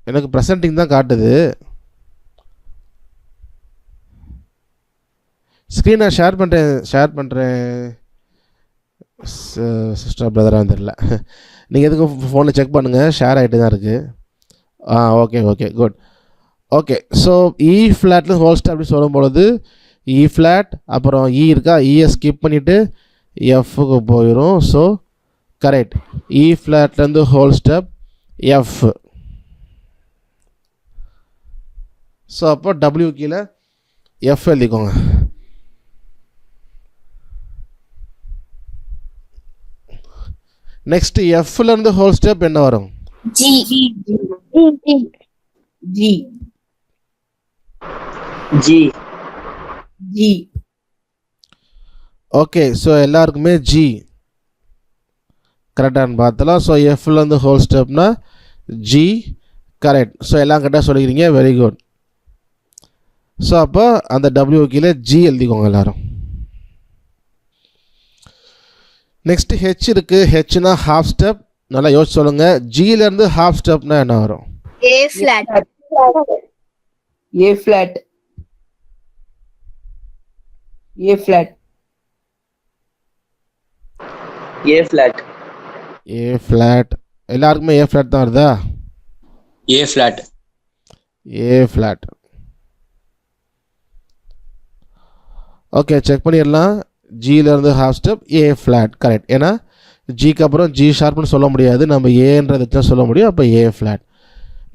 எனக்கு ப்ரெசன்டிங் தான் காட்டுது. ஸ்க்ரீனை ஷேர் பண்ணுறேன் சிஸ்டர் பிரதராக தெரியல. நீங்கள் எதுக்கும் ஃபோனில் செக் பண்ணுங்கள், ஷேர் ஆகிட்டு தான் இருக்குது. Okay okay good. Okay, so E ஃப்ளாட்ல ஹோல் ஸ்டெப் அப்படி சொல்லும் பொழுது இ ஃப்ளாட் அப்புறம் இ இருக்கா, இயை ஸ்கிப் பண்ணிவிட்டு எஃப்க்கு போயிடும். ஸோ கரெக்ட், இ ஃப்ளாட்லேருந்து ஹோல் ஸ்டெப் எஃப். ஸோ அப்போ டபிள்யூ கீழே எஃப் எழுதிக்கோங்க. நெக்ஸ்ட் எஃப்லேருந்து ஹோல் ஸ்டெப் என்ன வரும்? G. G. G. G. Okay, so எல்லாருக்குமே ஜி கரெக்டானு பார்த்தலாம். ஸோ எஃப்லேருந்து ஹோல் ஸ்டெப்னா ஜி கரெக்ட். ஸோ எல்லாம் கரெக்டாக சொல்லிக்கிறீங்க, வெரி குட். ஸோ அப்போ அந்த டபிள்யூ கீழே ஜி எழுதிக்கோங்க எல்லாரும். நெக்ஸ்ட்டு ஹெச் இருக்குது. ஹெச்னா ஹாஃப் ஸ்டெப், நல்லா யோசிச்சு சொல்லுங்கள். ஜியிலேருந்து ஹாஃப் ஸ்டெப்னா என்ன வரும்? A flat. A flat. A flat. A flat. A flat. எல்லாருக்குமே ஏ ஃப்ளாட் தான் வருதா? A flat. A flat. Okay, check பண்ணிடலாம். ஜியிலேருந்து half step A flat correct. ஏன்னா ஜிக்கு அப்புறம் ஜி ஷார்ப்னு சொல்ல முடியாது, நம்ம ஏன்றதை தான் சொல்ல முடியும். அப்போ ஏ ஃப்ளாட்.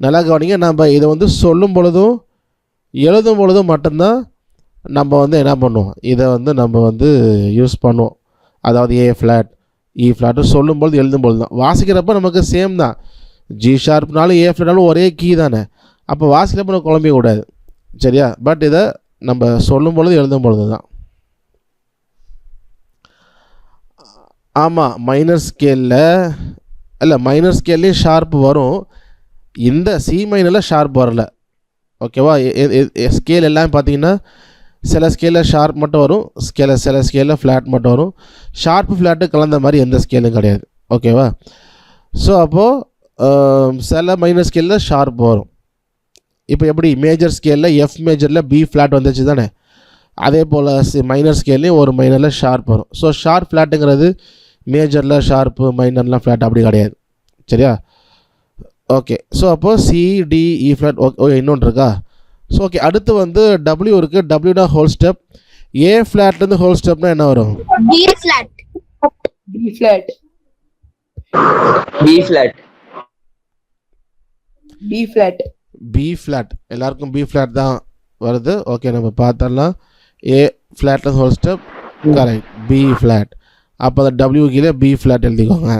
நல்லா கவனிங்க, நம்ம இதை வந்து சொல்லும் பொழுதும் எழுதும் பொழுதும் மட்டும்தான் நம்ம வந்து என்ன பண்ணுவோம், இதை வந்து நம்ம வந்து யூஸ் பண்ணுவோம். அதாவது ஏ ஃப்ளாட் இ ஃப்ளாட்டு சொல்லும்பொழுது எழுதும்பொழுது தான். வாசிக்கிறப்ப நமக்கு சேம் தான், ஜி ஷார்ப்னாலும் ஏ ஃப்ளாட்னாலும் ஒரே கீ தானே. அப்போ வாசிக்கிறப்ப நம்ம குழம்பிக்க கூடாது, சரியா? பட் இதை நம்ம சொல்லும் பொழுது எழுதும் பொழுது தான். ஆமாம், மைனர் ஸ்கேலில் இல்லை, மைனர் ஸ்கேல்லையும் ஷார்ப் வரும். இந்த சி மைனரில் ஷார்ப் வரல, ஓகேவா? ஸ்கேல் எல்லாம் பார்த்தீங்கன்னா சில ஸ்கேலில் ஷார்ப் மட்டும் வரும், சில ஸ்கேலில் ஃப்ளாட் மட்டும் வரும். ஷார்ப்பு ஃப்ளாட்டு கலந்த மாதிரி எந்த ஸ்கேலும் கிடையாது, ஓகேவா? ஸோ அப்போது சில மைனர் ஸ்கேலில் ஷார்ப் வரும். இப்போ எப்படி மேஜர் ஸ்கேலில் எஃப் மேஜரில் பி ஃப்ளாட் வந்துச்சு தானே, அதே போல் மைனர் ஸ்கேல்லையும் ஒரு மைனரில் ஷார்ப் வரும். ஸோ ஷார்ப் ஃப்ளாட்டுங்கிறது மேஜரில் ஷார்ப்பு மைனர்லாம் ஃப்ளாட் அப்படி கிடையாது, சரியா? ஓகே, ஸோ அப்போது சிடிஇ ஃப்ளாட். ஓகே, இன்னொன்று இருக்கா? ஸோ ஓகே, அடுத்து வந்து டபிள்யூ இருக்குது. டபிள்யூனா ஹோல் ஸ்டெப். ஏ ஃப்ளாட்லேருந்து ஹோல் ஸ்டெப்னா என்ன வரும்? B flat. B flat. B flat. B flat. B flat. எல்லாருக்கும் பி ஃப்ளாட் தான் வருது. ஓகே, நம்ம பார்த்தரலாம். ஏ ஃப்ளாட்லேருந்து whole step correct, B flat. அப்போ அந்த டபிள்யூ கீழே பி ஃப்ளாட் எழுதிக்கோங்க.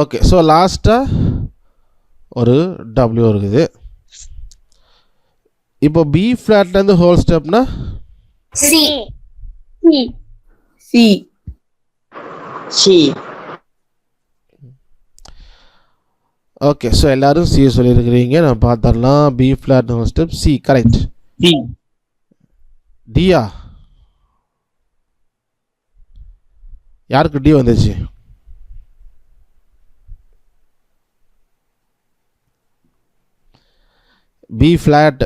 ஓகே, ஸோ லாஸ்ட்டாக ஒரு டபிள்யூ இருக்குது. இப்போ பி ஃப்ளாட்லேருந்து ஹோல் ஸ்டெப்னா C. C. C. Okay, so எல்லோரும் சி சொல்லியிருக்கிறீங்க. நான் பார்த்துடலாம். B flat whole step C, correct. C. டியா? யாருக்கு டி வந்துச்சு? பி ஃப்ளாட்,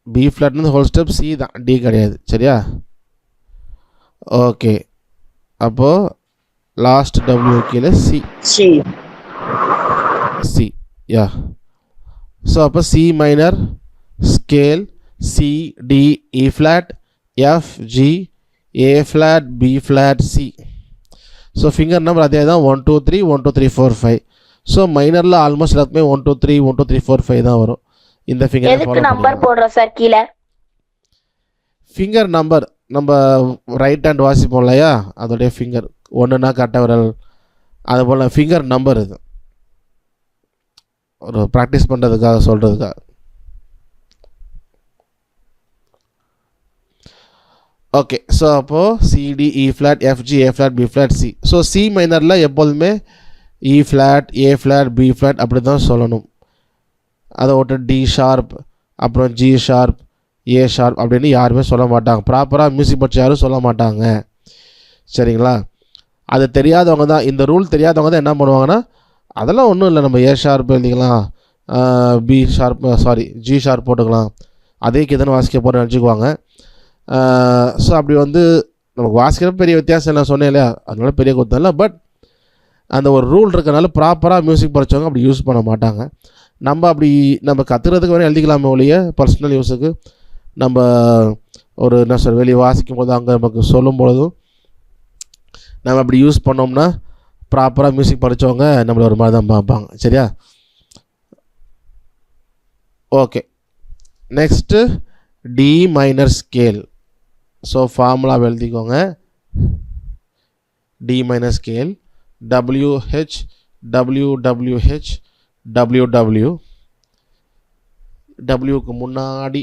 பி ஃப்ளாட்னு ஹோல் ஸ்டெப் சி தான், டி கிடையாது. சரியா? ஓகே, அப்போது லாஸ்ட் டபிள்யூ கீழே C. C. C, yeah. So அப்போ C minor scale C, D, E flat, F, G, A flat, B flat, C. So finger number அதே தான், 1 2 3 1 2 3 4 5. ஸோ மைனரில் ஆல்மோஸ்ட் எல்லாத்துக்குமே 1 2 3 1 2 3 4 5 தான் வரும். இந்த ஃபிங்கர் எதுக்கு நம்பர் போடுறோம் சார் கீழே? ஃபிங்கர் நம்பர் நம்ம ரைட் ஹேண்ட் வாசிப்போம் இல்லையா, அதோடைய ஃபிங்கர் ஒன்றுனா கட்ட விரல், அதுபோல் ஃபிங்கர் நம்பர் இது ஒரு ப்ராக்டிஸ் பண்ணுறதுக்காக சொல்கிறதுக்காக. ஓகே, ஸோ அப்போது C D, E flat, F G, A flat, B flat, C. So C மைனரில் எப்போதுமே E flat, A flat, B flat அப்படி தான் சொல்லணும். அதை விட்டு டி ஷார்ப், அப்புறம் ஜி ஷார்ப், ஏ ஷார்ப் அப்படின்னு யாருமே சொல்ல மாட்டாங்க. ப்ராப்பராக மியூசிக் படிச்சு யாரும் சொல்ல மாட்டாங்க. சரிங்களா? அது தெரியாதவங்க தான், இந்த ரூல் தெரியாதவங்க தான் என்ன பண்ணுவாங்கன்னா, அதெல்லாம் ஒன்றும் இல்லை, நம்ம ஏ ஷார்ப் எழுதிக்கலாம், பி ஷார்ப் ஜி ஷார்ப் போட்டுக்கலாம், அதே கிதன்னு வாசிக்க போகிறேன்னு நினச்சிக்குவாங்க. ஸோ அப்படி வந்து நமக்கு வாசிக்கிறப்ப பெரிய வித்தியாசம் நான் சொன்னேன் இல்லையா, அதனால பெரிய குத்தம் இல்லை. பட் அந்த ஒரு ரூல் இருக்கிறனால ப்ராப்பராக மியூசிக் படித்தவங்க அப்படி யூஸ் பண்ண மாட்டாங்க. நம்ம கற்றுக்கிறதுக்கு வேணும் எழுதிக்கலாமே ஒழிய பர்சனல் யூஸுக்கு நம்ம ஒரு என்ன சொல்ற வெளியே வாசிக்கும் போது அங்கே நமக்கு சொல்லும் பொழுதும் நம்ம அப்படி யூஸ் பண்ணோம்னா ப்ராப்பராக மியூசிக் படித்தவங்க நம்மளை ஒரு மாதிரி தான் பார்ப்பாங்க. சரியா? Okay, next D minor scale. So formula எழுதிக்கோங்க. D minor scale WH WWH WW. டபிள்யூக்கு முன்னாடி,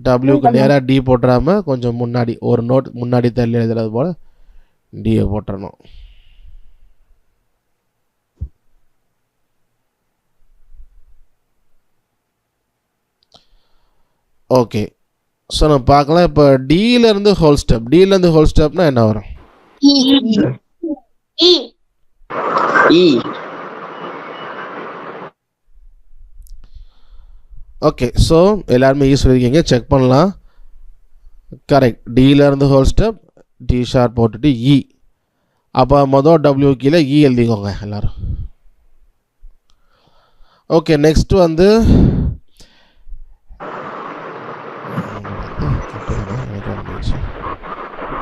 டபிள்யூக்கு நேராக டி போட்டுறாமல் கொஞ்சம் முன்னாடி ஒரு நோட் முன்னாடி தள்ளி எழுதுறது போல் டியை போட்டுறணும். ஓகே, ஸோ நம்ம பார்க்கலாம். இப்போ டியிலேருந்து ஹோல் ஸ்டெப், டியிலேருந்து ஹோல் ஸ்டெப்னா என்ன வரும்? ஓகே, ஸோ எல்லாருமே ஈ சொல்லியிருக்கீங்க, செக் பண்ணலாம். கரெக்ட், டியிலேருந்து ஹோல் ஸ்டெப் டி ஷார்ப் போட்டுட்டு இ. அப்போ மொதல் டபிள்யூ கீழே இ எழுதிக்கோங்க எல்லோரும். ஓகே, நெக்ஸ்ட் வந்து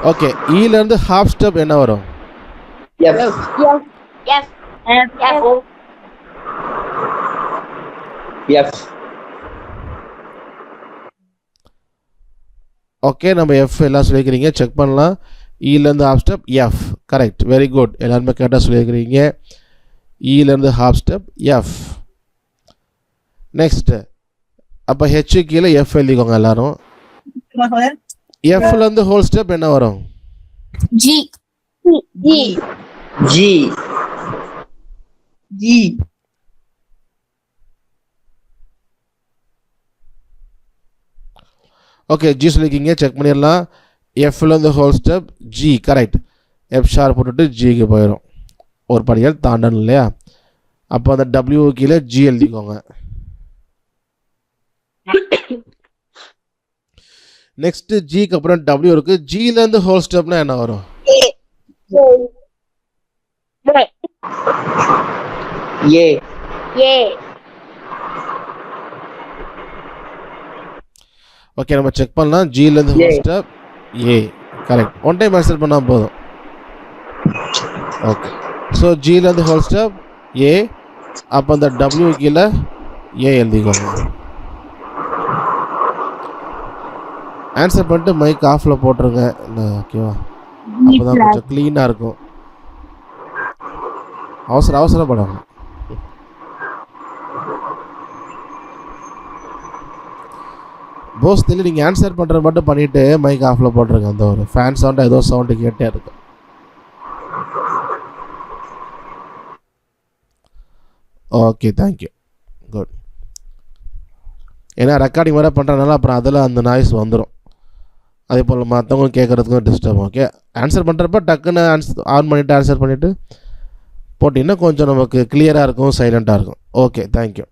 ஓகே, இலேருந்து ஹாஃப் ஸ்டெப் என்ன வரும்? ஓகே, நம்ம எஃப் எல்லாம் சொல்லியிருக்கிறீங்க, செக் பண்ணலாம். இலேருந்து half step F. Correct, very good, எல்லாருமே கரெக்டாக சொல்லியிருக்கிறீங்க. இலேருந்து ஹாஃப் ஸ்டெப் எஃப். நெக்ஸ்ட்டு அப்போ ஹெச் கீழே எஃப் எழுதிக்கோங்க எல்லாரும். எஃப்லேருந்து ஹோல் ஸ்டெப் என்ன வரும்? G. G. G. G. Okay, G சொல்லிக்கிங்க, செக் பண்ணிடலாம். எஃப்லேருந்து whole step G. Correct, F sharp போட்டுட்டு ஜிக்கு போயிடும், ஒரு படிகள் தாண்டணும் இல்லையா? அப்போ அந்த டபிள்யூ கீழே ஜி எழுதிக்கோங்க. நெக்ஸ்ட் ஜிக்கு அப்புறம் டபிள்யூ இருக்கு. ஜிலேருந்து ஹோல் ஸ்டெப்னா என்ன வரும்? ஏ. ஏ. ஓகே, நம்ம செக் பண்ணலாம். ஜிலேருந்து ஹோல் ஸ்டெப் ஏ. கரெக்ட், ஒன் டைம் ஆன்சர் பண்ணால் போதும். ஓகே, ஸோ ஜிலேருந்து ஹோல் ஸ்டெப் ஏ. அப்போ அந்த டபிள்யூ கீழே ஏ எழுதிக்கோங்க. ஆன்சர் பண்ணிட்டு மைக் ஆஃபில் போட்டுருங்க, இல்லை ஓகேவா? அப்போ தான் கொஞ்சம் க்ளீனாக இருக்கும். அவசரப்படாமல். போஸ் தெரியல, நீங்கள் ஆன்சர் பண்ணுறது மட்டும் பண்ணிவிட்டு மைக் ஆஃபில் போட்டுருங்க. அந்த ஒரு ஃபேன் சவுண்டு ஏதோ சவுண்டு கேட்டே இருக்கும். Okay, thank you, good. ஏன்னா ரெக்கார்டிங் வேறு பண்ணுறதுனால அப்புறம் அதில் அந்த நாய்ஸ் வந்துடும். அதே போல் மற்றவங்க கேட்குறதுக்கும் டிஸ்டர்ப். ஓகே, ஆன்சர் பண்ணுறப்ப டக்குன்னு ஆன் பண்ணிவிட்டு ஆன்சர் பண்ணிவிட்டு போட்டிங்கன்னா கொஞ்சம் நமக்கு கிளியராக இருக்கும், சைலண்ட்டாக இருக்கும். Okay, thank you.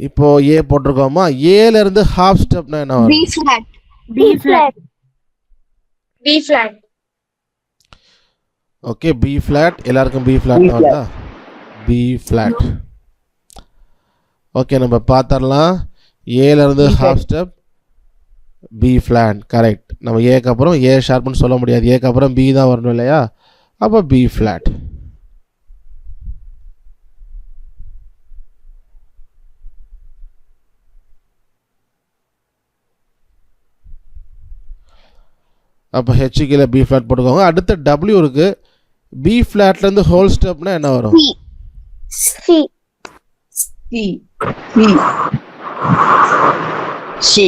இப்போது ஏ போட்டிருக்கோமா? ஏலேருந்து ஹாஃப் ஸ்டெப்னா என்ன வரும்? B flat. B flat. B flat. Okay, B flat. எல்லாருக்கும் பி ஃப்ளாட் தான் வருதா? B flat. ஓகே, நம்ம பார்த்துடலாம். ஏலேருந்து half step B flat, correct. நம்ம ஏக்கு அப்புறம் ஏ ஷார்ப்னு சொல்ல முடியாது, ஏக்கு அப்புறம் பி தான் வரணும் இல்லையா? அப்போ பி ஃப்ளாட். அப்போ ஹெச் கீழே பி ஃப்ளாட் போட்டுக்கோங்க. அடுத்து டபிள்யூ இருக்குது. பி ஃப்ளாட்லேருந்து ஹோல் ஸ்டெப்னா என்ன வரும்? C. C. C. C.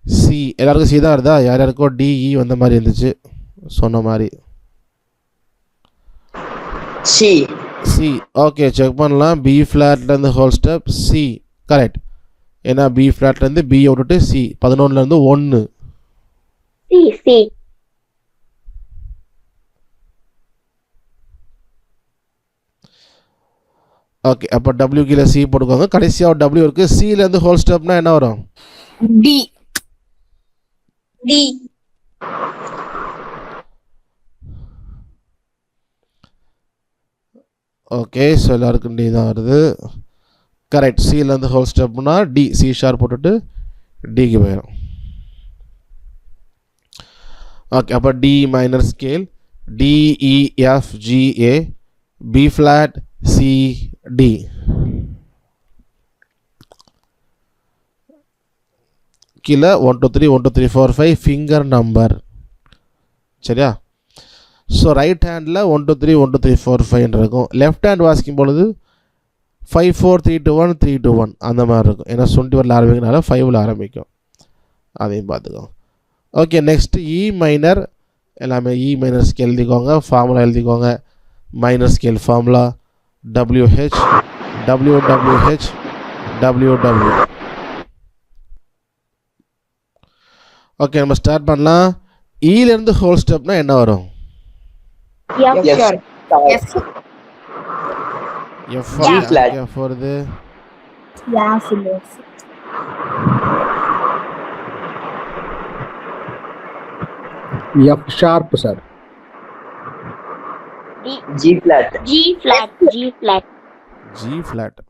C. எல்லாருக்கும் சி தான் வருதா? யார் யாருக்கோ டிஇ வந்த மாதிரி இருந்துச்சு சொன்ன மாதிரி. C. சி. ஓகே, செக் பண்ணலாம். பி ஃப்ளாட்லேருந்து ஹோல் ஸ்டெப் சி, கரெக்ட். ஏன்னா பி ஃப்ளாட்லேருந்து பி விட்டுட்டு சி, 11லேருந்து 1. C. C. ஓகே, அப்போ டபிள்யூ கீழே சி போட்டுக்கோங்க. கடைசியாக டபிள்யூ இருக்குது. சிலேருந்து ஹோல் ஸ்டெப்னா என்ன வரும்? D. D. ஓகே, ஸோ எல்லாருக்கும் டி தான் வருது, கரெக்ட். சிலேருந்து ஹோல் ஸ்டெப்னா டி, சி ஷார்ப் போட்டுட்டு டிக்கு போயிடும். ஓகே, அப்போ D minor scale DEFGA, B flat C D. கீழே 1 2 3 1 2 3 4 5 ஃபிங்கர் நம்பர், சரியா? ஸோ ரைட் ஹேண்டில் 1 2 3 1 2 3 4 5 இருக்கும். லெஃப்ட் ஹேண்ட் வாசிக்கும் பொழுது 5 4 3 2 1 3 2 1 அந்த மாதிரி இருக்கும். ஏன்னா 21 ஆரம்பிக்கிறனால 5ல் ஆரம்பிக்கும், அதையும் பார்த்துக்கோங்க. ஓகே, நெக்ஸ்ட்டு இ மைனர். எல்லாமே இ மைனர் ஸ்கேல் எழுதிக்கோங்க, ஃபார்முலா எழுதிக்கோங்க. Minor scale formula WH WWH WW. Okay, நம்ம ஸ்டார்ட் பண்ணலாம். இலேருந்து ஹோல் ஸ்டெப்னா என்ன வரும்? F. F. F. F G flat. F வருது. F sharp, sir. G flat. G flat. G flat. G flat.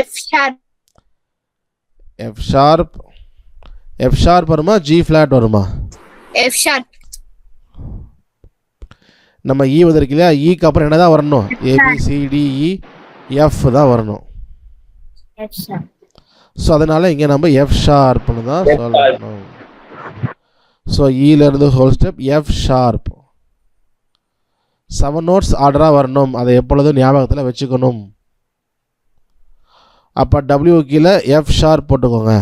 F sharp. F sharp. F sharp வருமா, ஜி ஃப்ளாட் வருமா? F sharp. நம்ம இ வந்திருக்கு இல்லையா? இக்கு அப்புறம் என்ன தான் வரணும்? ABCDE எஃப் தான் வரணும். F sharp. ஸோ அதனால் இங்கே நம்ம எஃப் ஷார்ப்னு தான் சொல்லணும். ஸோ இலேருந்து whole step F sharp. 7 notes ஆர்டராக வரணும், அதை எப்பொழுதும் ஞாபகத்தில் வச்சுக்கணும். அப்போ டபிள்யூ கீழே எஃப் ஷார்ப் போட்டுக்கோங்க.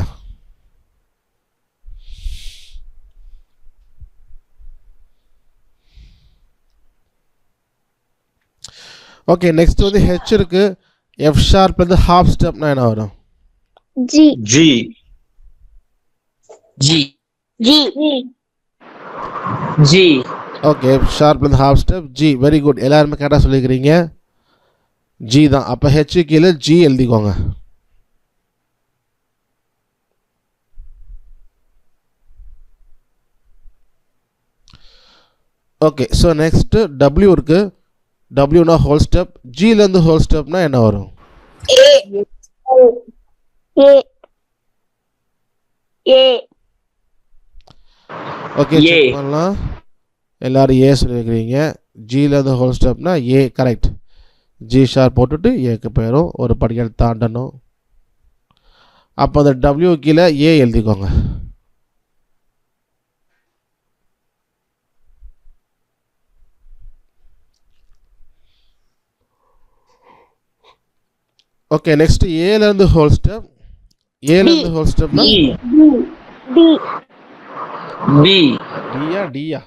ஓகே, நெக்ஸ்ட் வந்து ஹெச் இருக்கு. எஃப் ஷார்ப்லேருந்து ஹாஃப் ஸ்டெப்னா என்ன வரும்? G. G. G. G. G. Okay, F ஷார்ப்லேருந்து half step G. Very good, எல்லாருமே கரெக்டாக சொல்லிக்கிறீங்க. ஜி தான். அப்போ ஹெச் கீழே ஜி எழுதிக்கோங்க. ஓகே, ஸோ நெக்ஸ்ட்டு டபிள்யூ இருக்குது. டபிள்யூனா ஹோல் ஸ்டெப். ஜிலேருந்து ஹோல் ஸ்டெப்னா என்ன வரும்? A. A. A. Okay, A. Check பண்ணலாம். எல்லாரும் ஏ சொல்லியிருக்கிறீங்க. ஜிலேருந்து ஹோல் ஸ்டெப்னா ஏ, கரெக்ட். ஜி ஷார்ப் போட்டுட்டு ஏக்கு போயிடும், ஒரு படிகள் தாண்டணும். அப்போ அந்த டபிள்யூ கீழே ஏ எழுதிக்கோங்க. ஓகே, நெக்ஸ்ட் ஏலேருந்து ஹோல் ஸ்டெப். ஏலேருந்து ஹோல் ஸ்டெப்னா E. D. B. Diya Diya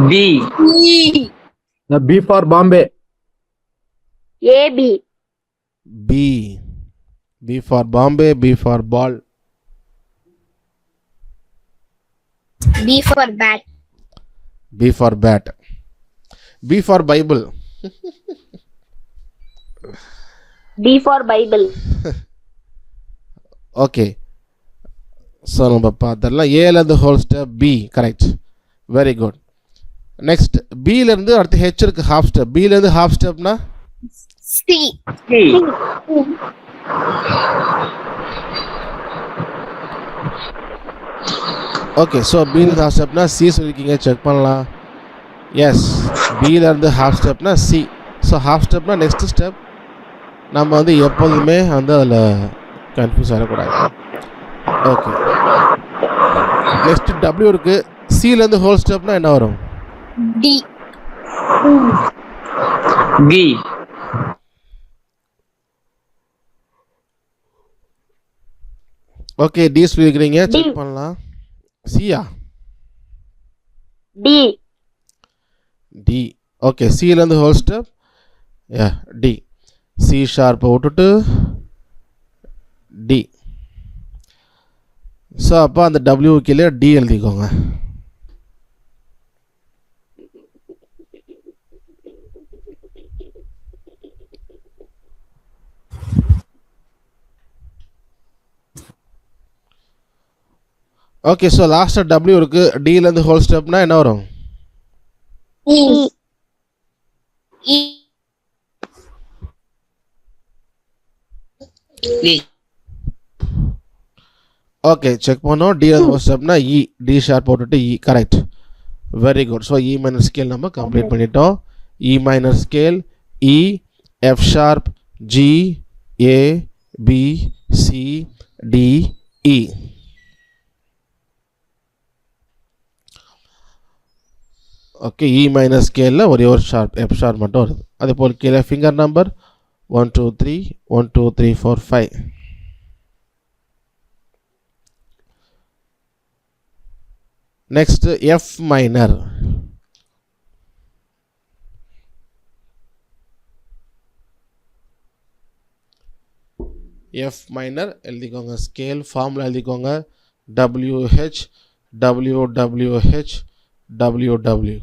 B. E. The B for Bombay. AB. B. B for Bombay, B for ball. B for bat. B for bat. B for Bible. B for Bible. Okay, so நம்ம பார்த்துடலாம். ஏலேருந்து whole step B, correct, very good. Next பியிலேருந்து அடுத்து ஹெச் இருக்கு, ஹாஃப் ஸ்டெப். பியிலேருந்து ஹாஃப் ஸ்டெப்னா C. C. ஓகே, ஸோ பியிலேருந்து ஹாஃப் ஸ்டெப்னா சி சொல்லியிருக்கீங்க, செக் பண்ணலாம். எஸ், பியிலேருந்து ஹாஃப் ஸ்டெப்னா சி. ஸோ ஹாஃப் ஸ்டெப்னா நெக்ஸ்ட் ஸ்டெப். நம்ம வந்து எப்போதுமே வந்து அதில் கன்ஃபியூஸ் ஆகக்கூடாது. ஓகே, நெக்ஸ்ட் டபிள்யூ இருக்குது. சிலேருந்து ஹோல் ஸ்டெப்னா என்ன வரும்? D. G. ஓகே, டி சொல்லியிருக்கிறீங்க, செக் பண்ணலாம். சியா? D. டி. ஓகே, சிலேருந்து ஹோல் ஸ்டெப் டி. சி ஷார்ப்பை விட்டுட்டு டி. ஸோ அப்போ அந்த டபிள்யூ கீழே டி எழுதிக்கோங்க. ஓகே, ஸோ லாஸ்ட்டாக டபிள்யூ இருக்குது. டிலேருந்து ஹோல் ஸ்டெப்னா என்ன வரும்? E. E. E. Okay, check பண்ணோம். டிலேருந்து ஹோல் ஸ்டெப்னா இ. டி ஷார்ப் போட்டுட்டு E, correct, very good. So E minor scale நம்ம கம்ப்ளீட் பண்ணிட்டோம். E minor scale E, F sharp, G, A, B, C, D, E. Okay, E minor ஸ்கேலில் ஒரே ஒரு ஷார்ப், எஃப் ஷார்ப் மட்டும் வருது. அதே போல் கீழே finger number 1 2 3 1 2 3 4 5. Next F minor. F minor எழுதிக்கோங்க, ஸ்கேல் ஃபார்முலா எழுதிக்கோங்க. WH WWH WW.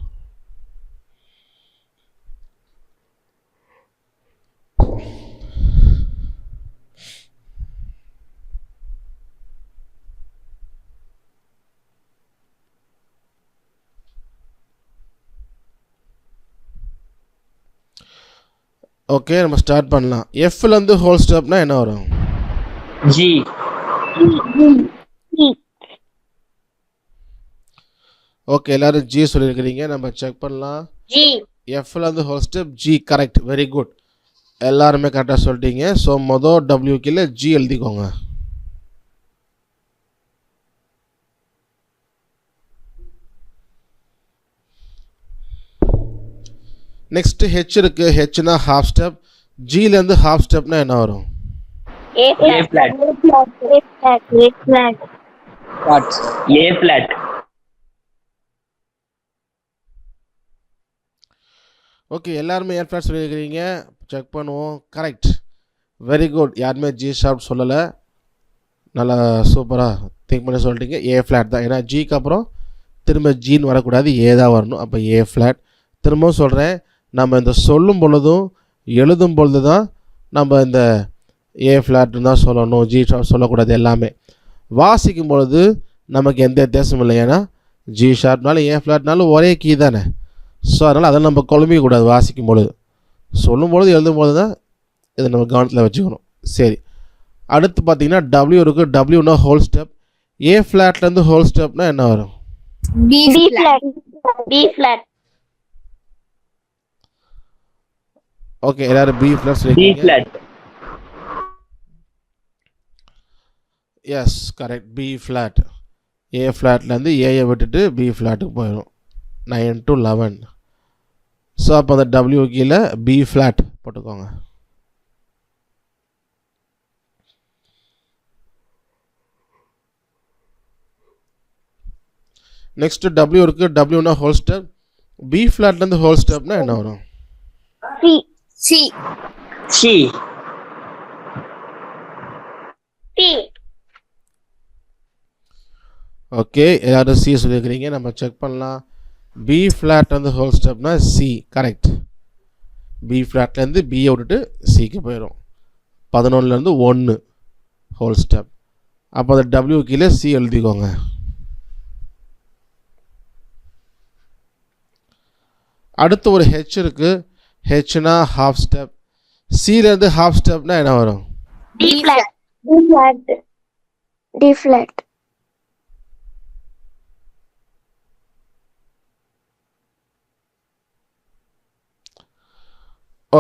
ஓகே, நம்ம ஸ்டார்ட் பண்ணலாம். எஃப்லேருந்து ஹோல் ஸ்டெப்னா என்ன வரும்? G. E. ஓகே, எல்லாரும் ஜி சொல்லியிருக்கிறீங்க, நம்ம செக் பண்ணலாம். G. எஃப்லேருந்து whole step G, correct, very good. எல்லாருமே கரெக்டாக சொல்லிட்டீங்க. ஸோ மொதல் டபிள்யூ கீழே ஜி எழுதிக்கோங்க. நெக்ஸ்ட் ஹெச் இருக்கு. ஹெச்னா ஹாஃப் ஸ்டெப். ஜிலேருந்து ஹாஃப் ஸ்டெப்னா என்ன வரும்? A flat. A flat. A flat. A flat. What? A flat. Okay, எல்லாருமே ஏர் ஃப்ளாட் சொல்லியிருக்கிறீங்க, செக் பண்ணுவோம். Correct, very good. யாருமே ஜி ஷார்ப் சொல்லலை, நல்லா சூப்பராக திங்க் பண்ணி சொல்லிட்டீங்க. ஏ ஃப்ளாட் தான், ஏன்னா ஜிக்கு அப்புறம் திரும்ப ஜின்னு வரக்கூடாது, ஏ தான் வரணும். அப்போ ஏ ஃப்ளாட். திரும்பவும் சொல்கிறேன், நம்ம இந்த சொல்லும் பொழுதும் எழுதும் பொழுது தான் நம்ம இந்த ஏ ஃப்ளாட்னு தான் சொல்லணும், ஜி ஷார்ப் சொல்லக்கூடாது. எல்லாமே வாசிக்கும் பொழுது நமக்கு எந்த வித்தியாசமும் இல்லை, ஏன்னா ஜி ஷார்ப்னாலும் ஏ ஃப்ளாட்னாலும் ஒரே கீ தானே. ஸோ அதனால் அதை நம்ம குழம்பிக்கூடாது வாசிக்கும் பொழுது. சொல்லும் பொழுது எழுதும் பொழுது தான் இதை நம்ம கவனத்தில் வச்சுக்கணும். சரி, அடுத்து பார்த்தீங்கன்னா டபிள்யூ இருக்குது. டபிள்யூனா ஹோல் ஸ்டெப். ஏ ஃப்ளாட்லேருந்து ஹோல் ஸ்டெப்னா என்ன வரும்? B flat. B flat. Okay, எல்லாரும் பி ஃப்ளாட் B சொல்லியிருக்கீங்க. flat. Yes, correct, B flat. A ஃப்ளாட்லேருந்து ஏயை விட்டுட்டு பி ஃப்ளாட்டுக்கு போயிடும். 9 to 11. ஸோ அப்போ அந்த டபிள்யூ கீழே பி ஃப்ளாட் போட்டுக்கோங்க. நெக்ஸ்ட் டபிள்யூ இருக்குது. டபிள்யூனா ஹோல் ஸ்டெப். பி ஃப்ளாட்லேருந்து ஹோல் ஸ்டெப்னா என்ன வரும்? C. C. C. T. Okay, யாரும் சி சொல்லியிருக்கிறீங்க, நம்ம செக் பண்ணலாம். பி ஃப்ளாட்லேருந்து ஹோல் ஸ்டெப்னா சி, கரெக்ட். பி ஃப்ளாட்லேருந்து பியை விட்டுட்டு சிக்கு போயிடும். 11லேருந்து 1 ஹோல் ஸ்டெப். அப்போ அந்த டபிள்யூ கீழே சி எழுதிக்கோங்க. அடுத்து ஒரு ஹெச் இருக்குது. ஹெச்னா ஹாஃப் ஸ்டெப். சிலேருந்து ஹாஃப் ஸ்டெப்னா என்ன வரும்? D flat. D flat. D flat.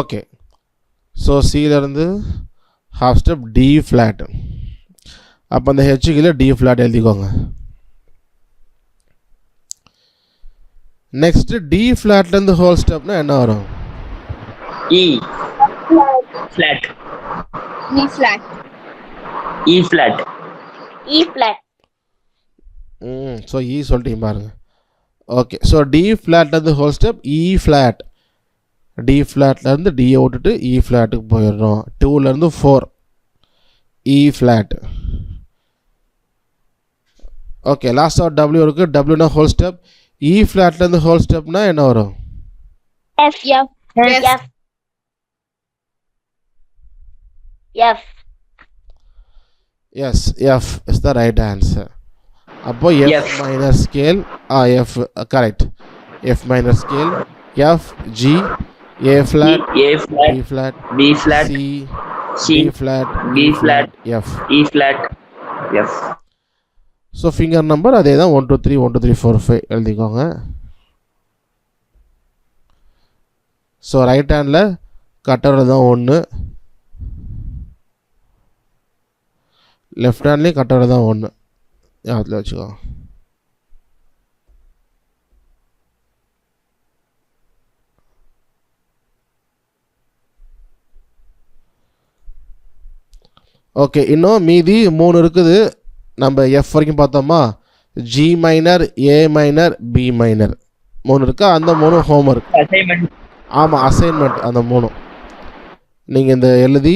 Okay, so சிலேருந்து ஹாஃப் ஸ்டெப் டி ஃப்ளாட். அப்போ அந்த ஹெச்சுக்கில் டி ஃப்ளாட் எழுதிக்கோங்க. நெக்ஸ்ட்டு டி ஃப்ளாட்லேருந்து ஹோல் ஸ்டெப்னா என்ன வரும்? E. Flat. E flat. E flat. E flat. So E சொல்லிட்டீங்க பாருங்க. ஓகே, ஸோ டி ஃப்ளாட்லேருந்து whole step E flat. D ஃப்ளாட்லேருந்து டியை விட்டுட்டு இ ஃப்ளாட்டுக்கு போயிடுறோம். 2லேருந்து 4 இ ஃப்ளாட். ஓகே, லாஸ்ட்டாக டபிள்யூ இருக்குது. டபிள்யூனா ஹோல் ஸ்டெப். இ ஃப்ளாட்லேருந்து ஹோல் ஸ்டெப்னா என்ன வரும்? F. F. F. F. Yes, F is the right answer. அப்போ F F. Minor scale, F correct. F minor scale, F, G, A flat, A flat. B flat, B flat. C, C. D flat, D flat. F. E flat. F. So finger number அதே தான், 1 2 3 1 2 3 4 5 எழுதிக்கோங்க. ஸோ ரைட் ஹேண்டில் கட்டர் தான் 1, லெஃப்ட் ஹேண்ட்லேயும் கட்டர் தான் 1. ஞாபகத்தில் வச்சுக்கோ. ஓகே, இன்னும் மீதி 3 இருக்குது. நம்ம எஃப் வரைக்கும் பார்த்தோமா? G minor, A minor, B minor 3 இருக்கா? அந்த 3 ஹோம்ஒர்க். Assignment. ஆமாம், அசைன்மெண்ட். அந்த 3 நீங்கள் இந்த எழுதி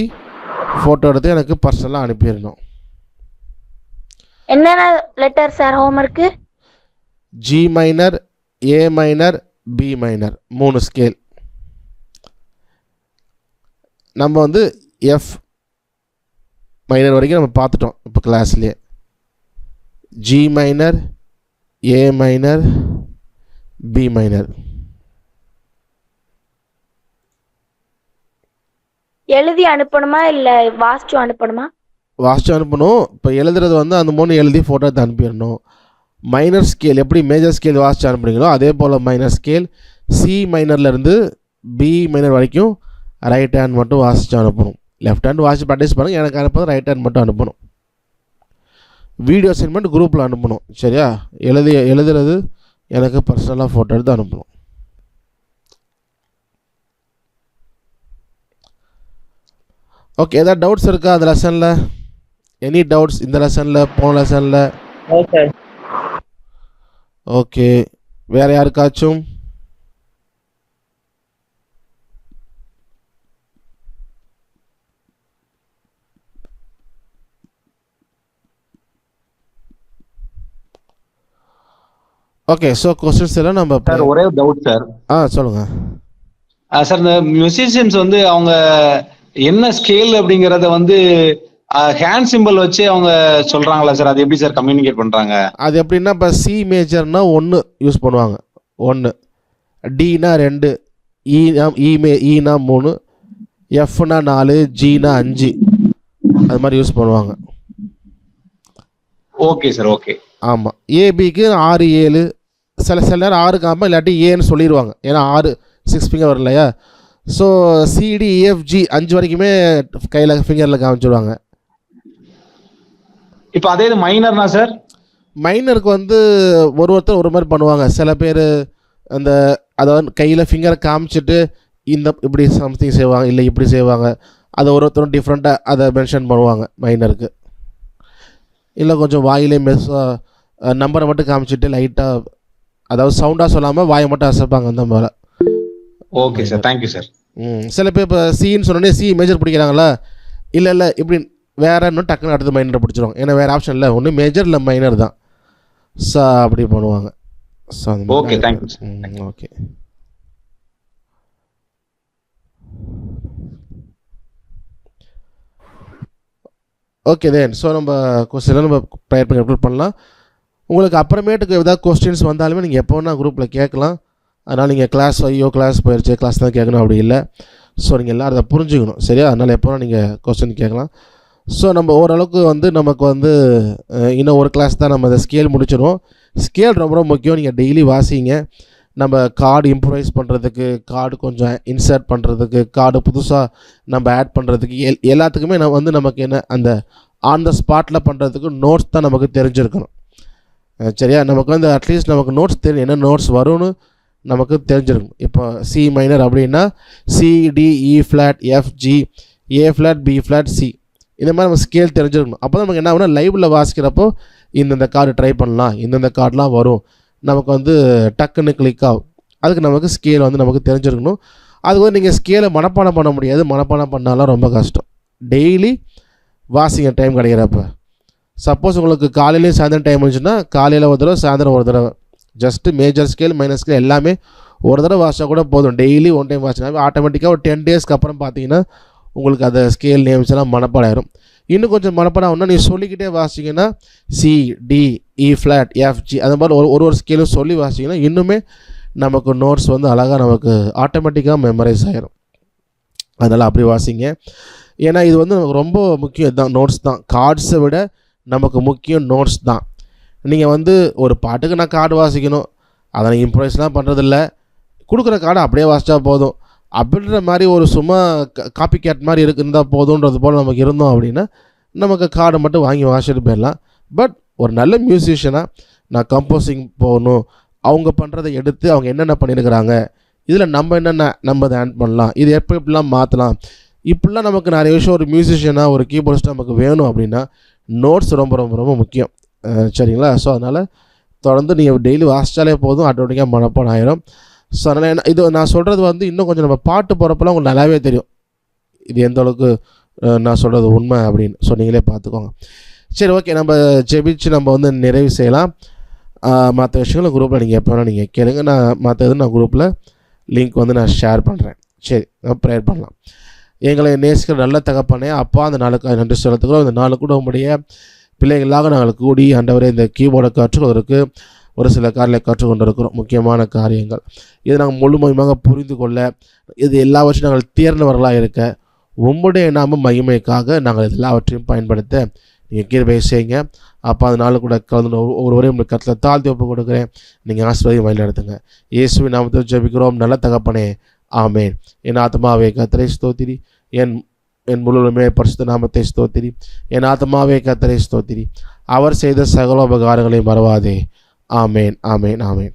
ஃபோட்டோ எடுத்து எனக்கு பர்சனலாக அனுப்பிடணும். என்னென்ன letter sir homework? G minor, A minor, B minor 3 scale. நம்ம வந்து எஃப் மைனர் வரைக்கும் நம்ம பார்த்துட்டோம் இப்போ கிளாஸ்லேயே. G minor, A minor, B minor. எழுதி அனுப்பணுமா இல்ல வாசிச்சு அனுப்பணுமா? வாசிச்சு அனுப்பணும். இப்போ எழுதுறது வந்து அந்த 3 எழுதி ஃபோட்டோ எடுத்து அனுப்பிடணும். மைனர் ஸ்கேல் எப்படி மேஜர் ஸ்கேல் வாசிச்சு அனுப்புறீங்களோ அதே போல் மைனர் ஸ்கேல் சி மைனர்லேருந்து பி மைனர் வரைக்கும் ரைட் ஹேண்ட் மட்டும் வாசிச்சு அனுப்பணும். லெஃப்ட் ஹேண்ட் வாசிச்சு ப்ராக்டிஸ் பண்ணுங்கள். எனக்கு அனுப்புறது ரைட் ஹேண்ட் மட்டும் அனுப்பணும். வீடியோ அசைன்மெண்ட் குரூப்பில் அனுப்பணும். சரியா? எழுதுறது எனக்கு பர்சனலாக ஃபோட்டோ எடுத்து அனுப்பணும். ஓகே, ஏதாவது டவுட்ஸ் இருக்கா அந்த லெசனில்? எனி டவுட்ஸ் இந்த லெசனில், போன லெசனில்? No sir. ஓகே, வேறு யாருக்காச்சும்? ஓகே, ஸோ கொஸ்டின்ஸ் எல்லாம் நம்ம சார் ஒரே டவுட் சார். சொல்லுங்கள். சார் இந்த மியூசிஷியன்ஸ் வந்து அவங்க என்ன ஸ்கேல் அப்படிங்கறத வந்து ஹேண்ட் சிம்பிள் வச்சு அவங்க சொல்றாங்களா சார்? அது எப்படி சார் கம்யூனிகேட் பண்றாங்க? அது எப்படின்னா இப்போ சி மேஜர்னா 1 யூஸ் பண்ணுவாங்க, 1. டினா 2, ஈனா 3, எஃப்னா 4, ஜினா 5, அது மாதிரி யூஸ் பண்ணுவாங்க. Okay sir, okay. ஆமாம், ஏபிக்கு 6 7, சில நேரம் 6 காம இல்லாட்டி ஏன்னு சொல்லிடுவாங்க. ஏன்னா 6 ஃபிங்கர் வரும் இல்லையா? ஸோ சிடி இஎஃப்ஜி 5 வரைக்குமே கையில் ஃபிங்கரில் காமிச்சிடுவாங்க. இப்போ அதே இது மைனர்னா சார்? மைனருக்கு வந்து ஒருத்தர் ஒரு மாதிரி பண்ணுவாங்க. சில பேர் அந்த அதாவது கையில் ஃபிங்கரை காமிச்சிட்டு இப்படி சம்திங் செய்வாங்க, இல்லை இப்படி செய்வாங்க. அதை ஒருத்தரும் டிஃப்ரெண்ட்டாக அதை மென்ஷன் பண்ணுவாங்க மைனருக்கு. இல்லை கொஞ்சம் வாயிலே நம்பரை மட்டும் காமிச்சிட்டு லைட்டாக அதாவது சவுண்டாக சொல்லாமல் வாயை மட்டும் அசைப்பாங்க அந்த மாதிரி. Okay sir, thank you sir. சில பேர் இப்போ சின்னு சொன்னோடனே சி மேஜர் பிடிக்கிறாங்களா, இல்லை இப்படி வேற இன்னும் டக்குன்னு அடுத்த மைனர் பிடிச்சிருவாங்க. ஏன்னா வேறு ஆப்ஷன் இல்லை, ஒன்று மேஜர் இல்லை மைனர் தான். ஸோ அப்படி பண்ணுவாங்க. ஸோ அந்த okay, thank you sir. Okay. Okay then. So நம்ம கொஸ்டின் நம்ம ப்ரேயர் பண்ணி அப்லோட் பண்ணலாம். உங்களுக்கு அப்புறமேட்டுக்கு ஏதாவது கொஸ்டின்ஸ் வந்தாலுமே நீங்கள் எப்போ வேணால் குரூப்பில் கேட்கலாம். அதனால் நீங்கள் கிளாஸ் கிளாஸ் போயிடுச்சு, கிளாஸ் தான் கேட்கணும் அப்படி இல்லை. ஸோ நீங்கள் எல்லோரும் அதை புரிஞ்சுக்கணும், சரியா? அதனால் எப்போ வேணால் நீங்கள் கொஸ்டின் கேட்கலாம். ஸோ நம்ம ஓரளவுக்கு வந்து நமக்கு வந்து இன்னும் ஒரு கிளாஸ் தான் நம்ம அதை ஸ்கேல் முடிச்சிடும். ஸ்கேல் ரொம்ப ரொம்ப முக்கியம். நீங்கள் டெய்லி வாசிங்க. நம்ம கார்டு இம்ப்ரூவைஸ் பண்ணுறதுக்கு, கார்டு கொஞ்சம் இன்சர்ட் பண்ணுறதுக்கு, கார்டு புதுசாக நம்ம ஆட் பண்ணுறதுக்கு, எல்லாத்துக்குமே நம்ம வந்து நமக்கு என்ன அந்த ஆன் த ஸ்பாட்டில் பண்ணுறதுக்கு நோட்ஸ் தான் நமக்கு தெரிஞ்சிருக்கணும், சரியா? நமக்கு வந்து அட்லீஸ்ட் நமக்கு நோட்ஸ் தெரியும், என்ன நோட்ஸ் வரும்னு நமக்கு தெரிஞ்சிருக்கும். இப்போ சி மைனர் அப்படின்னா C, D, E flat, F, G, A flat, B flat, C, இந்த மாதிரி நம்ம ஸ்கேல் தெரிஞ்சிருக்கணும். அப்போ தான் நமக்கு என்ன ஆகுனா லைவில் வாசிக்கிறப்போ இந்தந்த கார்டு ட்ரை பண்ணலாம், இந்தந்த கார்டெலாம் வரும், நமக்கு வந்து டக்குன்னு கிளிக் ஆகும். அதுக்கு நமக்கு ஸ்கேல் வந்து நமக்கு தெரிஞ்சிருக்கணும். அதுக்கு வந்து நீங்கள் ஸ்கேலை மனப்பாடம் பண்ண முடியாது, மனப்பாடம் பண்ணாலும் ரொம்ப கஷ்டம். டெய்லி வாசிங்க டைம் கிடைக்கிறப்ப. சப்போஸ் உங்களுக்கு காலையிலேயும் சாயந்தரம் டைம் இருந்துச்சுன்னா காலையில் ஒரு தடவை, சாயந்தரம் ஒரு தடவை, just major scale minor scale எல்லாமே ஒரு தடவை வாசிச்சா கூட போதும். டெய்லி ஒன் டைம் வாசினா ஆட்டோமேட்டிக்காக ஒரு 10 டேஸ்க்கு அப்புறம் பார்த்தீங்கன்னா உங்களுக்கு அந்த ஸ்கேல் நேம்ஸ் எல்லாம் மனப்பாடம் ஆயிரும். இன்னும் கொஞ்சம் மனப்பாடம் ஆகுனா நீ சொல்லிக்கிட்டே வாசிங்கன்னா C, D, E flat, F, G அந்த மாதிரி ஒரு ஸ்கேலும் சொல்லி வாசிங்கன்னா இன்னுமே நமக்கு நோட்ஸ் வந்து அழகாக நமக்கு ஆட்டோமேட்டிக்காக மெமரைஸ் ஆகிரும். அதனால் அப்படி வாசிங்க. ஏன்னா இது வந்து நமக்கு ரொம்ப முக்கியம் தான், நோட்ஸ் தான். கார்ட்ஸை விட நமக்கு முக்கியம் நோட்ஸ் தான். நீங்கள் வந்து ஒரு பாட்டுக்கு நான் கார்டு வாசிக்கணும், அதை நான் இம்ப்ரூவைஸ்லாம் பண்ணுறதில்ல, கொடுக்குற கார்டை அப்படியே வாசித்தா போதும் அப்படின்ற மாதிரி ஒரு சும்மா காப்பி கேட் மாதிரி இருந்தால் போதுன்றது போல் நமக்கு இருந்தோம் அப்படின்னா நமக்கு கார்டை மட்டும் வாங்கி வாசிட்டு போயிடலாம். பட் ஒரு நல்ல மியூசிஷியனாக நான் கம்போசிங் போகணும், அவங்க பண்ணுறதை எடுத்து அவங்க என்னென்ன பண்ணியிருக்கிறாங்க, இதில் நம்ம என்னென்ன நம்ம அதை ஆட் பண்ணலாம், இது எப்படிலாம் மாற்றலாம், இப்படிலாம் நமக்கு நிறைய விஷயம் ஒரு மியூசிஷியனாக ஒரு கீபோர்டிஸ்ட் நமக்கு வேணும் அப்படின்னா நோட்ஸ் ரொம்ப ரொம்ப ரொம்ப முக்கியம், சரிங்களா? ஸோ அதனால் தொடர்ந்து நீங்கள் டெய்லி வாசித்தாலே போதும், ஆட்டோமேட்டிக்காக மனப்பாடம் ஆயிரும். ஸோ அதனால் என்ன இது நான் சொல்கிறது வந்து இன்னும் கொஞ்சம் நம்ம பாட்டு போகிறப்பெல்லாம் உங்களுக்கு நல்லாவே தெரியும் இது எந்த அளவுக்கு நான் சொல்கிறது உண்மை அப்படின்னு. ஸோ நீங்களே பார்த்துக்கோங்க. சரி, ஓகே, நம்ம ஜெபிச்சு நம்ம வந்து நிறைவு செய்யலாம். மற்ற விஷயங்களும் குரூப்பில் நீங்கள் எப்போ வேணால் நீங்கள் கேளுங்க. நான் நான் குரூப்பில் லிங்க் வந்து நான் ஷேர் பண்ணுறேன். சரி, நம்ம ப்ரேயர் பண்ணலாம். எங்களை நேசிக்கிற நல்ல தகப்பனே அப்பா, அந்த நாளுக்கு நன்றி செலுத்துக்கிறோம். இந்த நாள் கூட உங்களுடைய பிள்ளைகளாக நாங்கள் கூடி ஆண்டவரே இந்த கீபோர்டை கற்றுக்கொள்வதற்கு ஒரு சில காரியங்களை கற்றுக்கொண்டிருக்கிறோம், முக்கியமான காரியங்கள். இதை நாங்கள் முழுமையாக புரிந்து கொள்ள, இது எல்லாவற்றையும் நாங்கள் தேர்ந்தவர்களாக இருக்க, உம்முடைய நாம மகிமைக்காக நாங்கள் எல்லாவற்றையும் பயன்படுத்த நீங்கள் கிருபை செய்யுங்க. அப்போ அந்த நாள் கூட கலந்து ஒருவரையும் உங்களுக்கு கருத்தில் தாழ்த்தி ஒப்பு கொடுக்குறேன். நீங்கள் ஆசீர்வாதம் வழி நடத்துங்க. இயேசுவின் நாமத்தில் ஜெபிக்கிறோம் நல்ல தகப்பனே, ஆமேன். என் ஆத்மாவே கர்த்தரை ஸ்தோத்திரி, என் முழுமே பரிசுத்த நாமத்தை ஸ்தோத்திரி. என் ஆத்மாவே கர்த்தரை ஸ்தோத்திரி, அவர் செய்த சகல உபகாரங்களை மறவாதே. ஆமேன், ஆமேன், ஆமேன்.